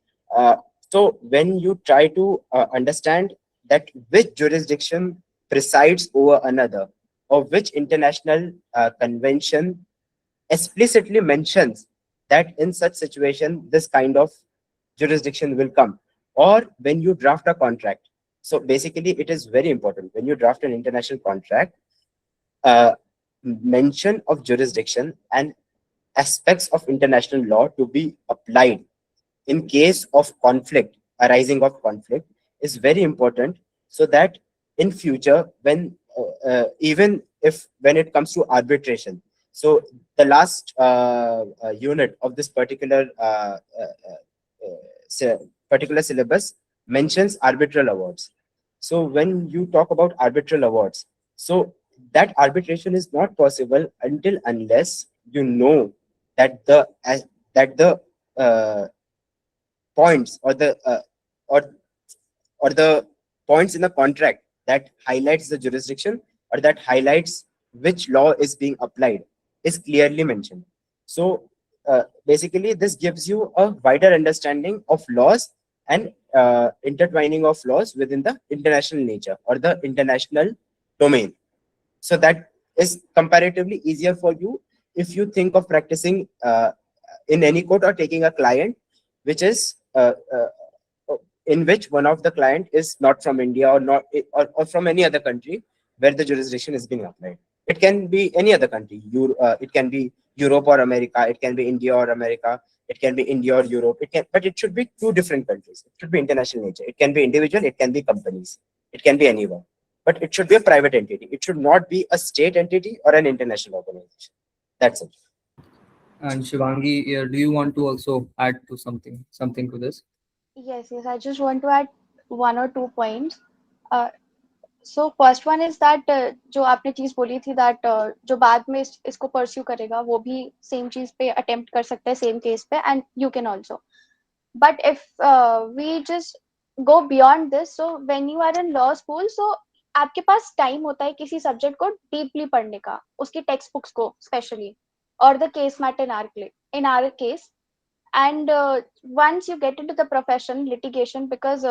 So when you try to understand that which jurisdiction presides over another, or which international convention explicitly mentions that in such situation this kind of jurisdiction will come, or when you draft a contract. So basically it is very important when you draft an international contract, mention of jurisdiction and aspects of international law to be applied in case of conflict, arising of conflict, is very important, so that in future when even if when it comes to arbitration. So the last unit of this particular syllabus mentions arbitral awards. So when you talk about arbitral awards, so that arbitration is not possible until unless you know that the points or the or the points in the contract that highlights the jurisdiction, or that highlights which law is being applied, is clearly mentioned. So basically this gives you a wider understanding of laws and intertwining of laws within the international nature or the international domain. So that is comparatively easier for you if you think of practicing in any court, or taking a client which is in which one of the client is not from India, or not or from any other country where the jurisdiction is being applied. It can be any other country. It can be Europe or America. It can be India or America. It can be India or Europe. But it should be two different countries. It should be international nature. It can be individual. It can be companies. It can be anyone. But it should be a private entity. It should not be a state entity or an international organization. That's it. And Shivangi, do you want to also add to something to this? Yes, I just want to add 1 or 2 points. So first one is that जो आपने चीज बोली थी that जो बाद में इसको pursue करेगा वो भी same चीज पे attempt कर सकता है same case पे, and you can also. But if we just go beyond this, so when you are in law school, so आपके पास time होता है किसी subject को deeply पढ़ने का, उसकी textbooks को especially, or the case matter in our case. And once you get into the profession litigation, because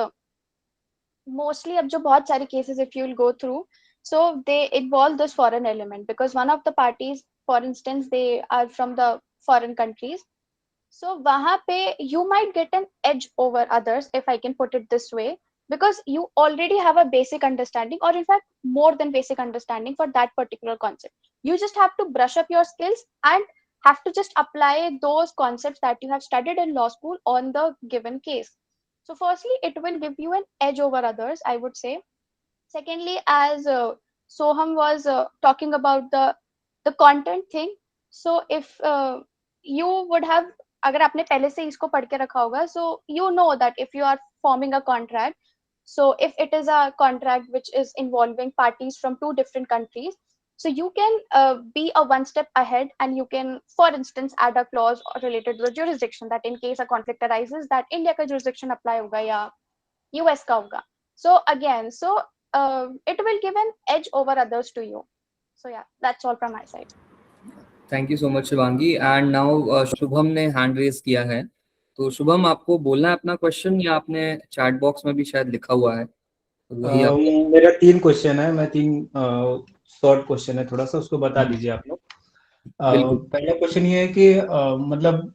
mostly अब जो बहुत सारे cases if you will go through, so they involve this foreign element, because one of the parties, for instance, they are from the foreign countries. So वहाँ पे you might get an edge over others, if I can put it this way, because you already have a basic understanding, or in fact more than basic understanding for that particular concept. You just have to brush up your skills and have to just apply those concepts that you have studied in law school on the given case. So firstly, it will give you an edge over others, I would say. Secondly, as Soham was talking about the content thing, so if you would have, अगर आपने पहले से इसको पढ़ के रखा होगा, so you know that if you are forming a contract, so if it is a contract which is involving parties from two different countries, so you can be a one step ahead, and you can, for instance, add a clause related to the jurisdiction, that in case a conflict arises, that India का jurisdiction apply होगा या US का होगा. So again, so it will give an edge over others to you. So yeah, that's all from my side. Thank you so much, Shivangi. And now Shubham ने hand raise किया है. तो शुभम, आपको बोलना है अपना क्वेश्चन, या आपने चैट बॉक्स में भी शायद लिखा हुआ है? मेरा 3 क्वेश्चन है. मैं 3 शॉर्ट क्वेश्चन है, थोड़ा सा उसको बता दीजिए आप लोग. पहला क्वेश्चन ये है कि मतलब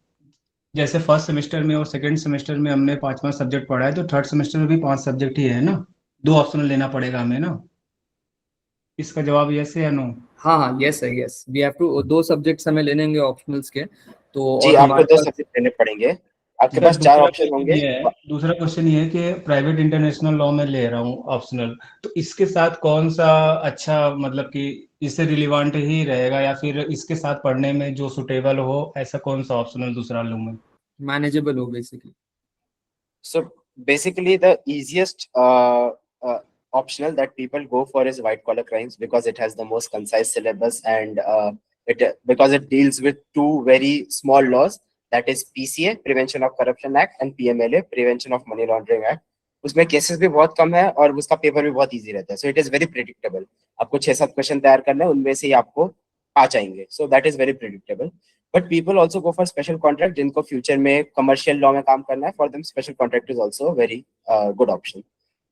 जैसे फर्स्ट सेमेस्टर में और सेकंड सेमेस्टर में हमने 5वां सब्जेक्ट पढ़ा है, तो थर्ड सेमेस्टर में भी 5 सब्जेक्ट ही है ना, 2 ऑप्शनल लेना पड़ेगा हमें ना. इसका जवाब यस है या नो? हाँ हाँ यस है, yes. We have to, 2 subjects हमें लेने होंगे ऑप्शनल्स के, तो जी और आपको हमारे 2 पास सब्जेक्ट लेने पड़ेंगे, आपके सर पास 4 ऑप्शन होंगे। दूसरा क्वेश्चन ये है कि प्राइवेट इंटरनेशनल लॉ में ले रहा हूँ ऑप्शनल, तो इसके साथ कौन सा अच्छा, मतलब कि इससे रिलेवेंट ही रहेगा या फिर इसके साथ पढ़ने में जो सुटेबल हो, ऐसा कौन सा ऑप्शनल दूसरा लूँ मैं? मैनेजेबल हो basically. So basically, the easiest optional that people go for is white collar crimes because it has the most concise syllabus and because it deals with 2 very small laws, that is PCA Prevention of Corruption Act and PMLA Prevention of Money Laundering Act. उसमें cases भी बहुत कम है और उसका paper भी बहुत easy रहता है, so it is very predictable. आपको 6-7 क्वेश्चन तैयार करना है, उनमें से ही आपको आ जाएंगे, so that is very predictable. But people also go for special contract जिनको फ्यूचर में कमर्शियल लॉ में काम करना है, for them special contract is also very good option.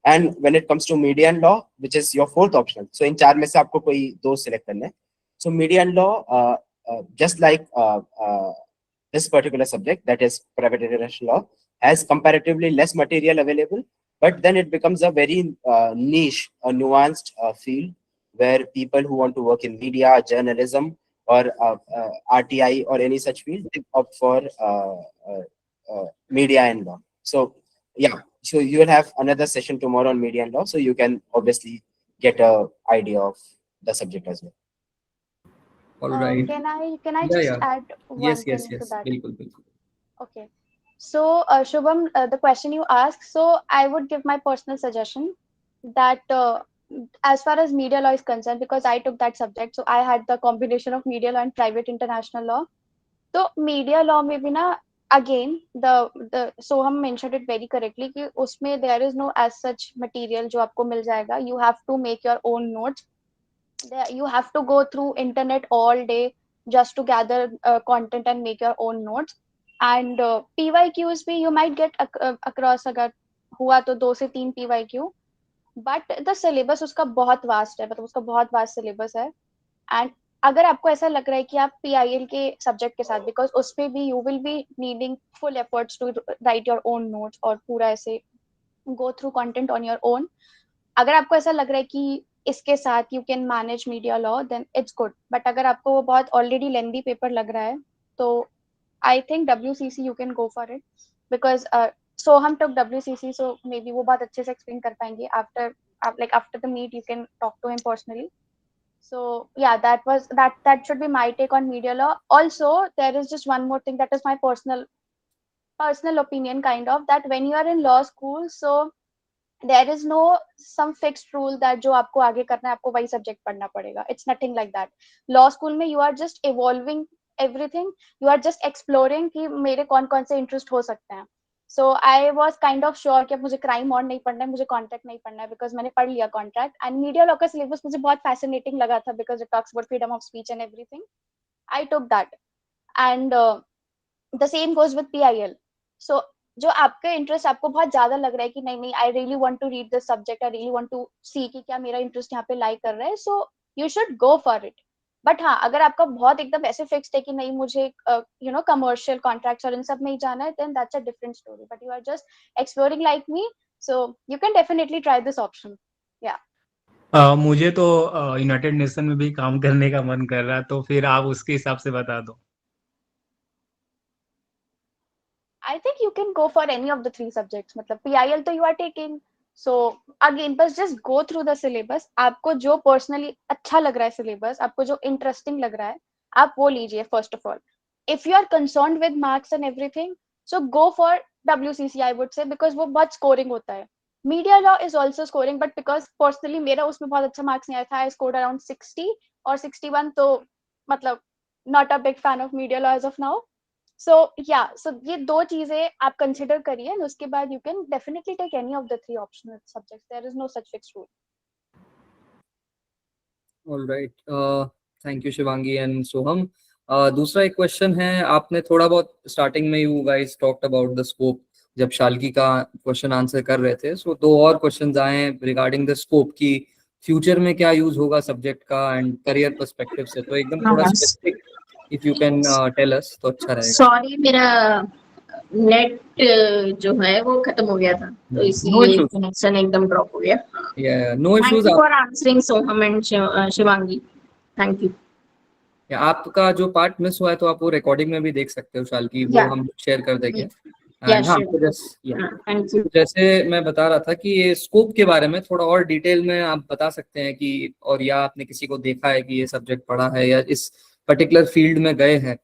And when it comes to media and law which is your 4th option, so इन 4 में से आपको कोई 2 सिलेक्ट करना है। So media and law just like this particular subject, that is private international law, has comparatively less material available, but then it becomes a very niche, a nuanced field where people who want to work in media, journalism, or RTI or any such field, they opt for media and law. So yeah, so you will have another session tomorrow on media and law, so you can obviously get a idea of the subject as well. All right. Can I Yeah, just yeah. add one Yes, thing yes, to yes. that? बिल्कुल बिल्कुल। Okay. So, Shubham, the question you asked, so I would give my personal suggestion that as far as media law is concerned, because I took that subject, so I had the combination of media law and private international law. So, media law में भी ना, again, the Soham mentioned it very correctly कि उसमें there is no as such material जो आपको मिल जाएगा. You have to make your own notes. You have to go through internet all day just to gather content and make your own notes. And PYQs भी you might get across अगर हुआ तो 2 से 3 PYQ, but the syllabus उसका बहुत vast है, मतलब उसका बहुत vast syllabus है। and अगर आपको ऐसा लग रहा है कि आप PIL के सब्जेक्ट के साथ, बिकॉज उसमें भी you will be needing full efforts to write your own notes और पूरा ऐसे go through content on your own, अगर आपको ऐसा लग रहा है कि इसके साथ you can manage media law, then it's good. But अगर आपको वो बहुत ऑलरेडी लेंदी पेपर लग रहा है, तो I think WCC you can go for it, because Soham took WCC, so maybe वो बहुत अच्छे से एक्सप्लेन कर पाएंगे। after the meet you can talk to him personally. So yeah, that should be my take on media law. Also, there is just one more thing that is my personal opinion kind of, that when you are in law school, so there is no some fixed rule that जो आपको आगे करना है आपको वही subject पढ़ना पड़ेगा. It's nothing like that. Law school में you are just evolving everything, you are just exploring कि मेरे कौन कौन से इंटरेस्ट हो सकते हैं. So I was kind of sure कि अब मुझे क्राइम और नहीं पढ़ना है, मुझे कॉन्ट्रैक्ट नहीं पढ़ना है, बिकॉज मैंने पढ़ लिया कॉन्ट्रैक्ट. एंड मीडिया लॉ का सिलेबस मुझे बहुत फैसिनेटिंग लगा था because it talks about freedom of speech and everything. I took that. And the same goes with PIL. So जो आपके इंटरेस्ट आपको बहुत ज्यादा लग रहा है कि नहीं नहीं I really want to read this subject, I really want to see कि क्या मेरा इंटरेस्ट यहाँ पे लाई कर रहा है, so you should go for it. But हाँ, अगर आपका बहुत एकदम ऐसे फिक्स्ड है कि नहीं मुझे कमर्शियल कॉन्ट्रैक्ट्स और इन सब में ही जाना है, then that's a different story. But you are just exploring like me, so you can definitely try this option. या मुझे तो यूनाइटेड नेशन में भी काम करने का मन कर रहा है, तो फिर आप उसके हिसाब से बता दो. I think you can go for any of the 3 subjects. मतलब PIL तो you are taking, so again बस just go through the syllabus. आपको जो personally अच्छा लग रहा है syllabus, आपको जो interesting लग रहा है, आप वो लीजिए first of all. If you are concerned with marks and everything, so go for WCC I would say, because वो बहुत scoring होता है. Media law is also scoring, but because personally मेरा उसमें बहुत अच्छा marks नहीं आया था, I scored around 60 or 61, तो मतलब not a big fan of media law as of now. So yeah, so ये 2 चीजें आप कंसिडर करिए, and उसके बाद you can definitely take any of the 3 optional subjects. There is no such fixed rule. All right. Thank you Shivangi and Soham. दूसरा एक question है, आपने थोड़ा बहुत स्टार्टिंग में you guys talked about the scope जब शालकी का क्वेश्चन आंसर कर रहे थे, सो 2 और क्वेश्चंस आए हैं रिगार्डिंग द स्कोप की फ्यूचर में क्या यूज होगा सब्जेक्ट का एंड करियर पर्सपेक्टिव से, तो एकदम थोड़ा specific if you can tell us तो अच्छा रहेगा. सॉरी, मेरा नेट जो है वो खत्म हो गया था, तो No इसीलिए issues. कनेक्शन एकदम ड्रॉप हो गया. Yeah, no thank issues. You for answering Soham and Shivangi. Thank you. या आपका जो पार्ट मिस हुआ है तो आप वो रिकॉर्डिंग में भी देख सकते हो शाल की, वो Yeah. हम शेयर कर देंगे. Yeah, एंड हाँ, sure. Thank you. जैसे मैं बता रहा था कि ये स्कोप के बारे में थोड़ा और डिटेल में आप बता सकते हैं कि, और या आपने किसी को देखा है कि ये सब्जेक्ट पढ़ा है या इस पर्टिकुलर फील्ड में गए हैं,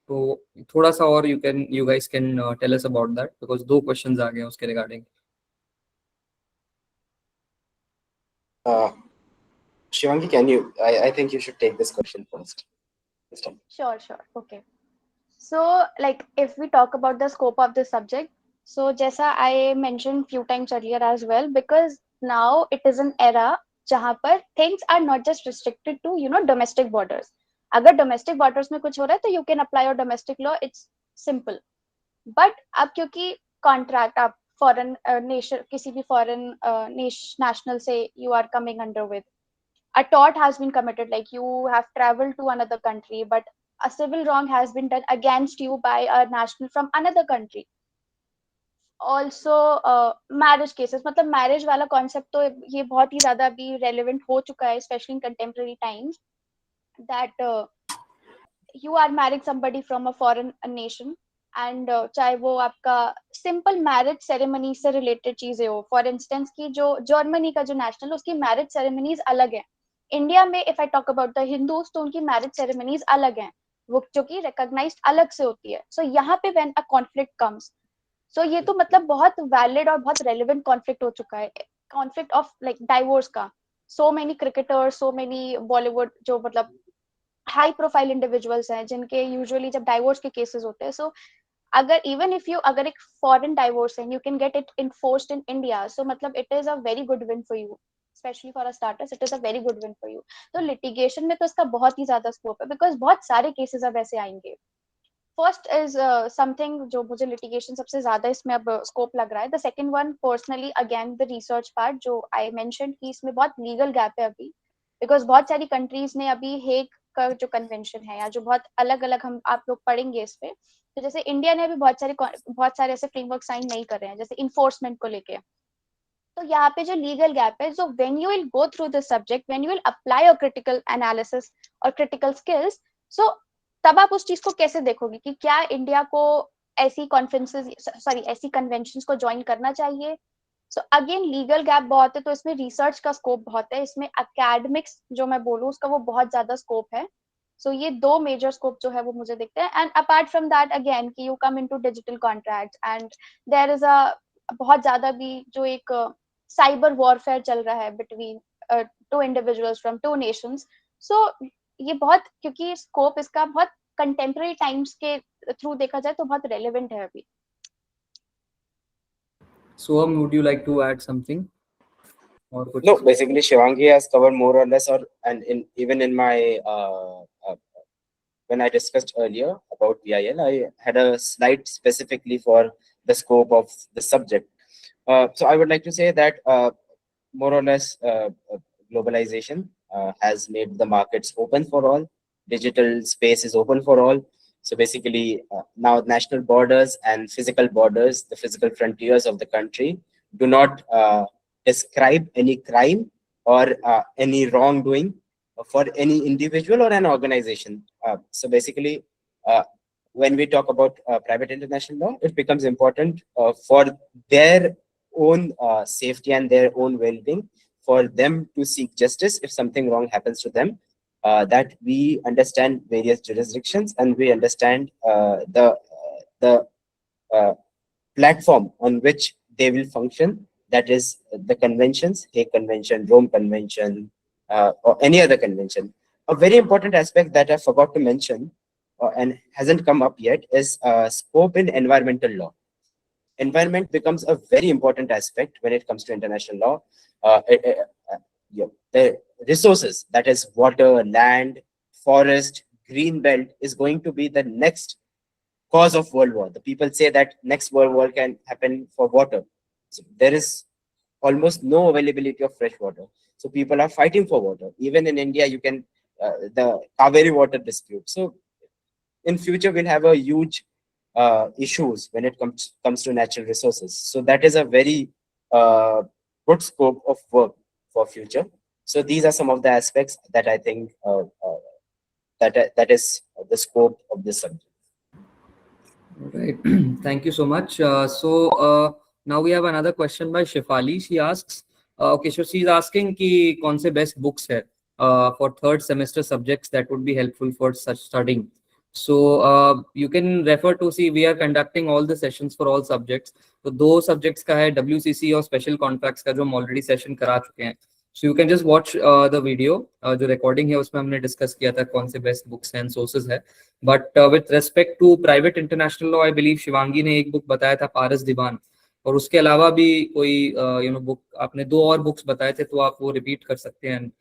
तो थोड़ा सा और you guys can tell us about that, because 2 questions आ गए हैं उसके regarding. Shivangi, I think you should take this question first. This time. Sure. Okay. So, like, if we talk about the scope of this subject, so जैसा I mentioned few times earlier as well, because now it is an era जहाँ पर things are not just restricted to, you know, domestic borders. अगर domestic borders में कुछ हो रहा है तो you can apply your domestic law, it's simple. But अब क्योंकि contract आप foreign nation, किसी भी foreign national से you are coming under with, a tort has been committed, like you have traveled to another country, but a civil wrong has been done against you by a national from another country. Also marriage cases, मतलब marriage वाला concept तो ये बहुत ही ज़्यादा अभी relevant हो चुका है, especially in contemporary times, that you are marrying somebody from a foreign nation, and चाहे वो आपका simple marriage ceremony से related चीजें हो, for instance कि जो जर्मनी का जो national उसकी marriage ceremonies अलग है. इंडिया में if I talk about the Hindus, तो उनकी marriage ceremonies अलग हैं, वो जो कि recognized अलग से होती है. So यहाँ पे when a conflict comes, so ये तो मतलब बहुत valid और बहुत relevant conflict हो चुका है, conflict of like divorce का. So many cricketers, so many Bollywood जो मतलब हाई प्रोफाइल इंडिविजुअल्स हैं जिनके यूजुअली जब डाइवोर्स के केसेस होते हैं, सो अगर इवन इफ यू अगर एक फॉरेन डाइवोर्स है, you can get it enforced in India, so मतलब it is a very good win for you, specially for a starters it is a very good win for you. तो litigation में तो इसका बहुत ही ज्यादा scope है, because बहुत सारे केसेस अब ऐसे आएंगे. फर्स्ट इज समथिंग जो मुझे लिटिगेशन सबसे ज्यादा इसमें अब स्कोप लग रहा है. The second one personally again the research part, जो आई मेंशन कि इसमें बहुत लीगल गैप है अभी, बिकॉज बहुत सारी कंट्रीज ने अभी हेग का जो कन्वेंशन है, या जो बहुत अलग अलग हम आप लोग पढ़ेंगे इस पे, तो जैसे इंडिया ने अभी बहुत सारे ऐसे फ्रेमवर्क साइन नहीं कर रहे हैं जैसे इन्फोर्समेंट को लेके. तो यहाँ पे जो लीगल गैप है, जो when you will go through this subject, when you will apply your critical analysis और क्रिटिकल स्किल्स, सो तब आप उस चीज को कैसे देखोगे कि क्या इंडिया को ऐसी ऐसी कन्वेंशंस को ज्वाइन करना चाहिए. सो अगेन लीगल गैप बहुत है, तो इसमें रिसर्च का स्कोप बहुत है, इसमें एकेडमिक्स जो मैं बोलूँ उसका वो बहुत ज्यादा स्कोप है. सो ये 2 मेजर स्कोप जो है वो मुझे दिखते हैं. And apart from that again कि you come into digital contracts, and there is a बहुत ज्यादा भी जो एक साइबर वॉरफेयर चल रहा है बिटवीन 2 इंडिविजुअल्स फ्रॉम 2 नेशंस. सो ये बहुत, क्योंकि स्कोप इसका बहुत कंटेम्प्रेरी टाइम्स के थ्रू देखा जाए तो बहुत रेलेवेंट है अभी. Soham, would you like to add something? Or कुछ? No, basically Shivangi has covered more or less, even in my when I discussed earlier about PIL, I had a slide specifically for the scope of the subject. So I would like to say that more or less globalization has made the markets open for all. Digital space is open for all. So basically now national borders and physical borders, the physical frontiers of the country, do not describe any crime or any wrongdoing for any individual or an organization. So basically when we talk about private international law, it becomes important for their own safety and their own well-being, for them to seek justice if something wrong happens to them, that we understand various jurisdictions and we understand the platform on which they will function, that is the conventions, Hague Convention, Rome Convention, or any other convention. A very important aspect that I forgot to mention and hasn't come up yet is scope in environmental law. Environment becomes a very important aspect when it comes to international law. The resources, that is water, land, forest, green belt, is going to be the next cause of world war. The people say that next world war can happen for water. So there is almost no availability of fresh water. So people are fighting for water. Even in India, you can, the Kaveri water dispute. So in future, we'll have a huge issues when it comes to natural resources. So that is a very good scope of work for future. So these are some of the aspects that I think that is the scope of this subject. Right. Thank you so much. Now we have another question by Shefali. She asks, okay, so she's asking कि कौन से best books है for third semester subjects that would be helpful for such studying. So you can refer to, see, we are conducting all the sessions for all subjects. तो दो subjects का है WCC और special contracts का जो हम already session करा चुके हैं. So you can just watch the video. जो recording है उसमें हमने discuss किया था कौन से best books and sources है. But with respect to private international law, I believe Shivangi ने एक book बताया था पारस दीवान, और उसके अलावा भी कोई book, आपने दो और books बताए थे, तो आप वो repeat कर सकते हैं.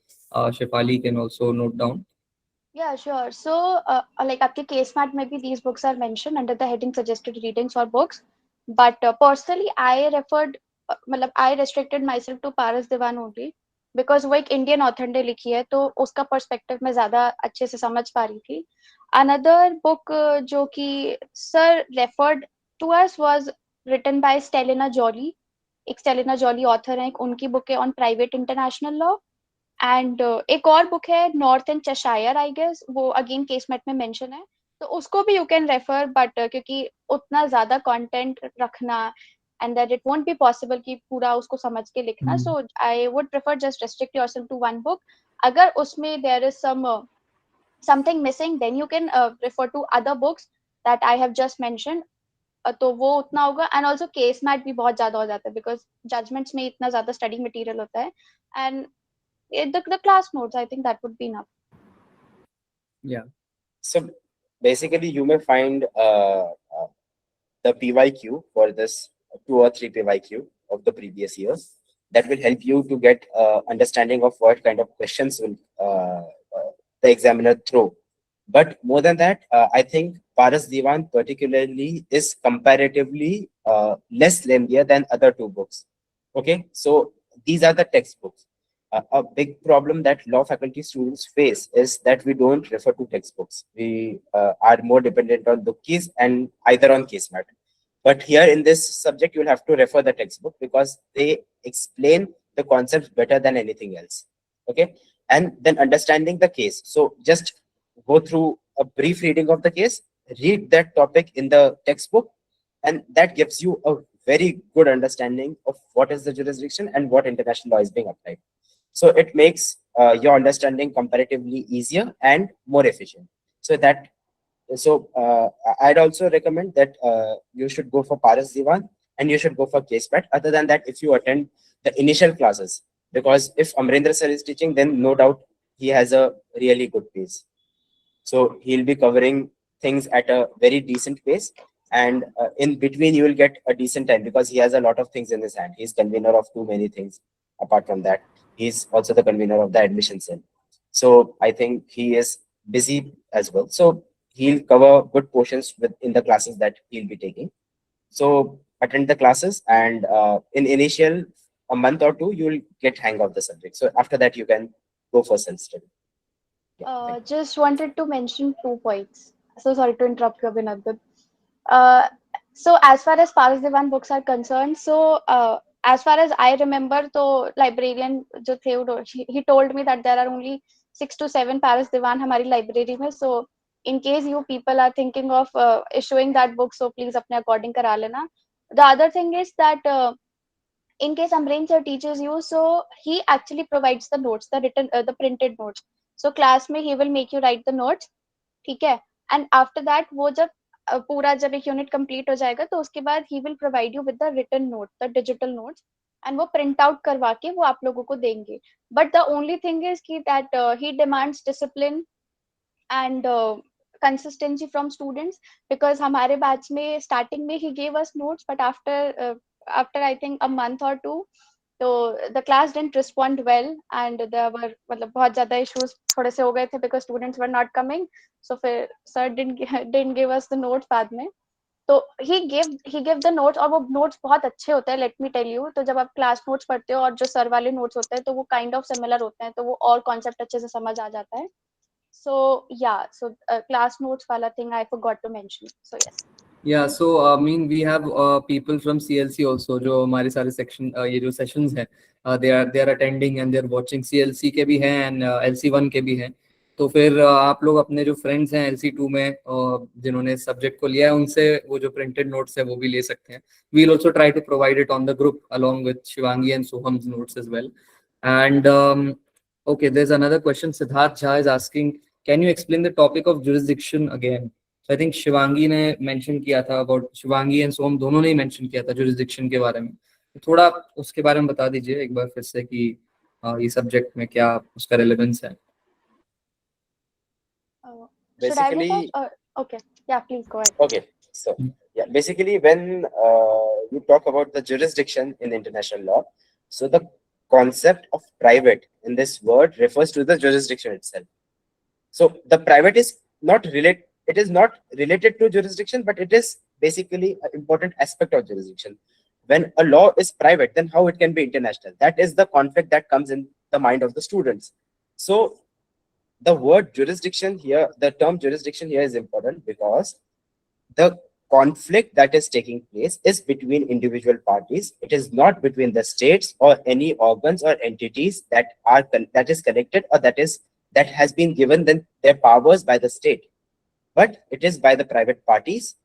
Shefali can also note down. Yeah, sure. So, like आपके case mat में भी these books are mentioned under the heading suggested readings or books. But personally, I I restricted myself to Paras Diwan only because वो एक Indian author ने लिखी है, तो उसका perspective मैं ज़्यादा अच्छे से समझ पा रही थी. Another book जो कि sir referred to us was written by Stelina Joly. एक Stelina Joly author है, उनकी book है on private international law. And एक और बुक है North and Cheshire, I guess, वो अगेन केसमेट में मेंशन है, तो उसको भी यू कैन रेफर, बट क्योंकि उतना ज्यादा कंटेंट रखना and that it won't be possible कि पूरा उसको समझ के लिखना, so I would prefer just restrict yourself to one book. अगर उसमें there is something missing, then you can refer to other books that I have just mentioned, तो वो उतना होगा. एंड ऑल्सो केस मैट भी बहुत ज्यादा हो जाता है बिकॉज जजमेंट्स में इतना ज्यादा स्टडी मटेरियल होता है, and the class notes, I think that would be enough. Yeah. So basically, you may find the PYQ for this 2 or 3 PYQ of the previous years. That will help you to get understanding of what kind of questions will the examiner throw. But more than that, I think Paras Diwan particularly is comparatively less lengthier than other 2 books. Okay, so these are the textbooks. A big problem that law faculty students face is that we don't refer to textbooks. We are more dependent on book keys and either on case mat. But here in this subject, you'll have to refer the textbook because they explain the concepts better than anything else. Okay, and then understanding the case. So just go through a brief reading of the case, read that topic in the textbook, and that gives you a very good understanding of what is the jurisdiction and what international law is being applied. So it makes your understanding comparatively easier and more efficient. So I'd also recommend that you should go for Paras Diwan and you should go for case mat. Other than that, if you attend the initial classes, because if Amrendra sir is teaching, then no doubt he has a really good pace. So he'll be covering things at a very decent pace, and in between you will get a decent time because he has a lot of things in his hand. He's convener of too many things. Apart from that, he's also the convener of the admission cell. So I think he is busy as well. So he'll cover good portions in the classes that he'll be taking. So attend the classes, and in initial a month or 2, you'll get hang of the subject. So after that, you can go for self-study. Yeah, just wanted to mention 2 points. So sorry to interrupt you, Abhinandan. So as far as Paras Diwan books are concerned, so as far as I remember, तो librarian जो थे, he told me that there are only 6 to 7 Paras Diwan हमारी library में. So in case you people are thinking of issuing that book, so please अपने according करा लेना. The other thing is that in case Amrendra sir teaches you, so he actually provides the notes, the written, the printed notes. So class में he will make you write the notes, ठीक है? And after that, वो जब पूरा जब एक unit complete हो जाएगा, तो उसके बाद ही will provide you with the written note, the digital notes, and वो प्रिंट आउट करवा के वो आप लोगों को देंगे. But the only thing is कि that he demands discipline and consistency from students, because हमारे बैच में स्टार्टिंग में ही gave us notes, but after I think a month और 2, तो the class didn't respond well, and there were मतलब बहुत ज्यादा इश्यूज थोड़े से हो गए थे because students were not coming. So फिर sir didn't give us the notes बाद में, तो ही गिव द नोट्स, और वो नोट्स बहुत अच्छे होते हैं, लेट मी टेल यू. तो जब आप क्लास नोट्स पढ़ते हो और जो सर वाले नोट्स होते हैं, तो वो काइंड ऑफ सिमिलर होते हैं, तो वो और कॉन्सेप्ट अच्छे से समझ आ जाता है. So yeah, so class notes wala thing I forgot to mention. So yes. Yeah, so I mean we have people from CLC also जो हमारे सारे section ये जो sessions हैं they are attending and they are watching. CLC के भी हैं and LC1 के भी हैं. तो फिर आप लोग अपने जो friends हैं LC2 में जिन्होंने subject को लिया है उनसे वो जो printed notes है वो भी ले सकते हैं. We'll also try to provide it on the group along with Shivangi and Soham's notes as well. And okay, there's another question. Siddharth Jha is asking, can you explain the topic of jurisdiction again? So I think Shivangi ने mention किया था about Shivangi and सोहम दोनों ने ही mention किया था jurisdiction के बारे में. तो थोड़ा उसके बारे में बता दीजिए एक बार फिर से कि ये सब्जेक्ट में क्या उसका रेलेवेंस है. Should I go Basically, first? Okay, yeah, please go ahead. okay, so yeah, basically when you talk about the jurisdiction in international law, so the concept of private in this word refers to the jurisdiction itself. So the private is not related, it is not related to jurisdiction, but it is basically an important aspect of jurisdiction. When a law is private, then how it can be international? That is the conflict that comes in the mind of the students. So the word jurisdiction here, the term jurisdiction here is important because the conflict that is taking place is between individual parties. It is not between the states or any organs or entities that is connected or that has been given their powers by the state, but it is by the private parties.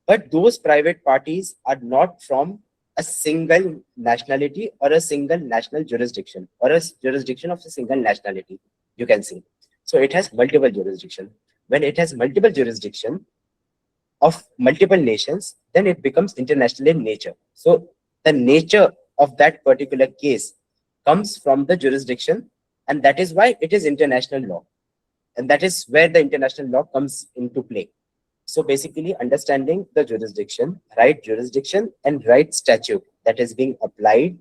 But those private parties are not from a single nationality or a single national jurisdiction or a jurisdiction of a single nationality, you can see. So it has multiple jurisdiction. When it has multiple jurisdiction of multiple nations, then it becomes international in nature. So the nature of that particular case comes from the jurisdiction, and that is why it is international law. And that is where the international law comes into play. So basically understanding the jurisdiction and right statute that is being applied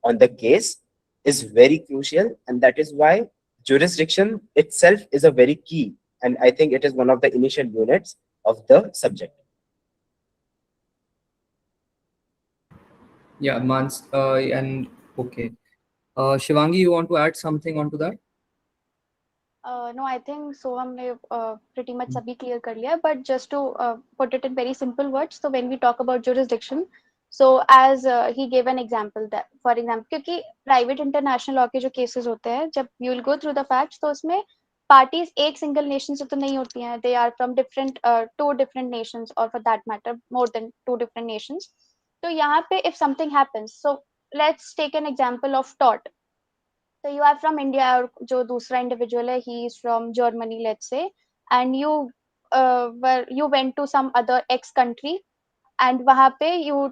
on the case is very crucial. And that is why jurisdiction itself is a very key. And I think it is one of the initial units of the subject. Yeah, Mans, and okay. Shivangi, you want to add something onto that? No, I think Soham ने pretty much सभी clear कर लिया. But just to put it in very simple words, so when we talk about jurisdiction, so as he gave an example that, for example, क्योंकि private international law के जो cases होते हैं, जब you will go through the facts, तो उसमें parties एक single nation से तो नहीं होती हैं. They are from different two different nations, or for that matter, more than two different nations. तो यहाँ पे if something happens, so let's take an example of tort. So you are from India, और जो दूसरा individual है, he is from Germany, let's say, and you went to some other X country, and वहाँ पे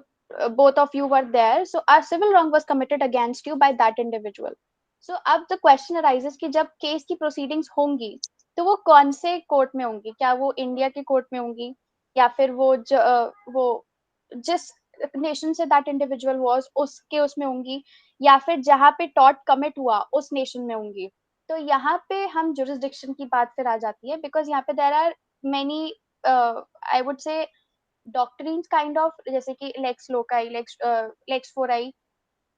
both of you were there. So a civil wrong was committed against you by that individual. So अब the question arises कि जब case की proceedings होंगी, तो वो कौन से court में होंगी? क्या वो India के court में होंगी, या फिर वो जिस nation से that individual was उसके उसमें होंगी, या फिर जहाँ पे tort commit हुआ उस nation में होंगी? तो यहाँ पे हम jurisdiction की बात फिर आ जाती है, because यहाँ पे there are many I would say doctrines kind of, जैसे कि lex loci, lex fori,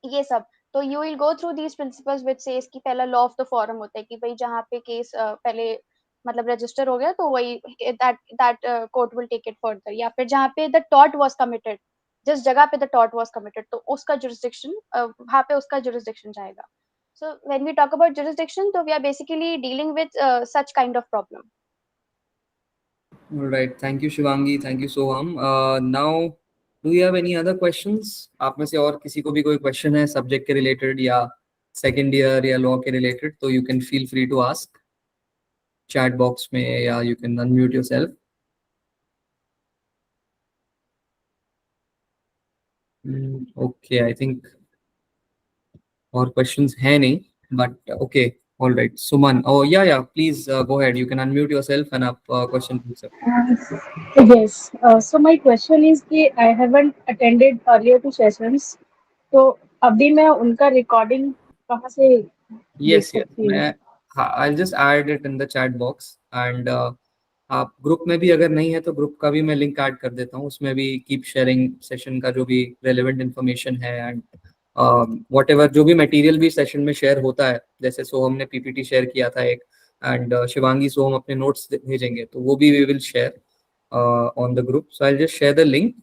ये सब. तो you will go through these principles which says कि पहला law of the forum होता है कि भाई जहाँ पे case पहले मतलब register हो गया तो वही that court will take it further, या फिर जहाँ पे the tort was committed, जिस जगह पे the tort was committed, तो उसका jurisdiction वहाँ पे उसका jurisdiction जाएगा. So when we talk about jurisdiction, so we are basically dealing with such kind of problem. All right, thank you Shivangi, thank you Soham. Now do you have any other questions? आप में से और किसी को भी कोई question है subject के related या second year या law के related, तो you can feel free to ask chat box में, या you can unmute yourself. Okay, I think और questions है नहीं, but okay, all right. Suman, oh yeah, please go ahead. You can unmute yourself and up question please. Yes. So my question is कि I haven't attended earlier two sessions. तो अभी मैं उनका recording कहाँ से देख सकती हूँ? I'll just add it in the chat box, and आप ग्रुप में भी अगर नहीं है तो ग्रुप का भी मैं लिंक ऐड कर देता हूँ. उसमें भी कीप शेयरिंग सेशन का जो भी रेलेवेंट इन्फॉर्मेशन है, एंड व्हाटएवर जो भी मटेरियल भी सेशन में शेयर होता है, जैसे सोहम ने पीपीटी शेयर किया था एक, एंड शिवांगी सोहम अपने नोट्स भेजेंगे तो वो भी we will share. on the group. So I'll just share the link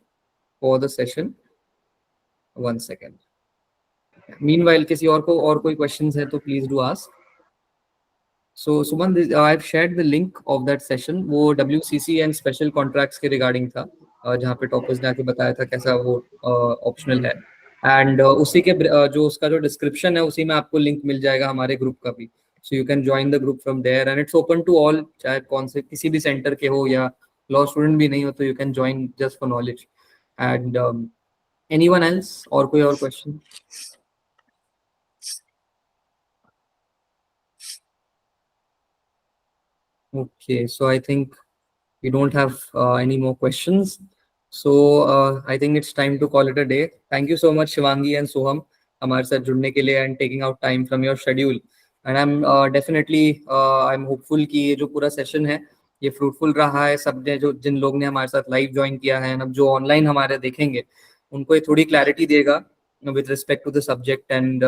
for the session. 1 second. Meanwhile, किसी और कोई questions है तो please do ask. So Suman, I've shared the link of that session. वो WCC and special contracts के regarding था, जहाँ पे toppers ने आके बताया था कैसा वो optional है. And उसी के जो उसका जो description है उसी में आपको link मिल जाएगा हमारे group का भी. So you can join the group from there and it's open to all, चाहे कौन से किसी भी center के हो या law student भी नहीं हो तो you can join just for knowledge. And anyone else और कोई और question? Okay, so I think we don't have any more questions. So I think it's time to call it a day. Thank you so much, Shivangi and Soham, हमारे साथ जुड़ने के लिए and taking out time from your schedule. And I'm definitely I'm hopeful कि ये जो पूरा session है ये fruitful रहा है. सब ने जो जिन लोग ने हमारे साथ live join किया है, अब जो online हमारे देखेंगे उनको ये थोड़ी clarity देगा with respect to the subject and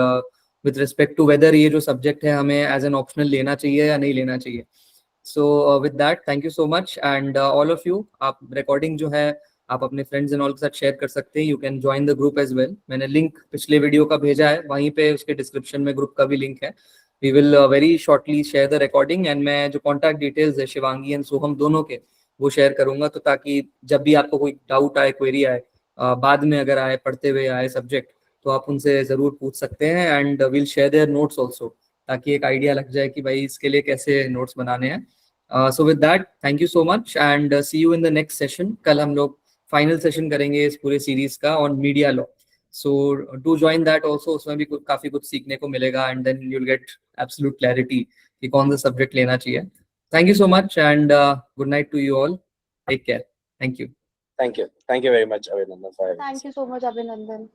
with respect to whether ये जो subject है हमें as an optional लेना चाहिए या नहीं लेना चाहिए. So with that, thank you so much and all of you. आप recording जो है आप अपने friends and all के साथ share कर सकते हैं. You can join the group as well. मैंने link पिछले वीडियो का भेजा है, वहीं पे उसके description में group का भी link है. We will very shortly share the recording and मैं जो contact details है शिवांगी and सोहम दोनों के वो share करूंगा, तो ताकि जब भी आपको कोई doubt आए, query आए, बाद में अगर आए, पढ़ते हुए आए subject, तो आप उनसे जरूर पूछ सकते हैं and we'll share their notes also, ताकि एक आइडिया लग जाए कि भाई इसके लिए कैसे नोट्स बनाने हैं. So with that, thank you so much and see you in the next session. कल हम लोग फाइनल सेशन करेंगे इस पूरे सीरीज का on media law. So do join that also. उसमें भी काफी कुछ सीखने को मिलेगा and then you'll get absolute clarity कि कौन सा सब्जेक्ट लेना चाहिए. Thank you so much and good night to you all. Take care. Thank you. Thank you very much, Abhinandan, for having us. Thank you so much, Abhinandan.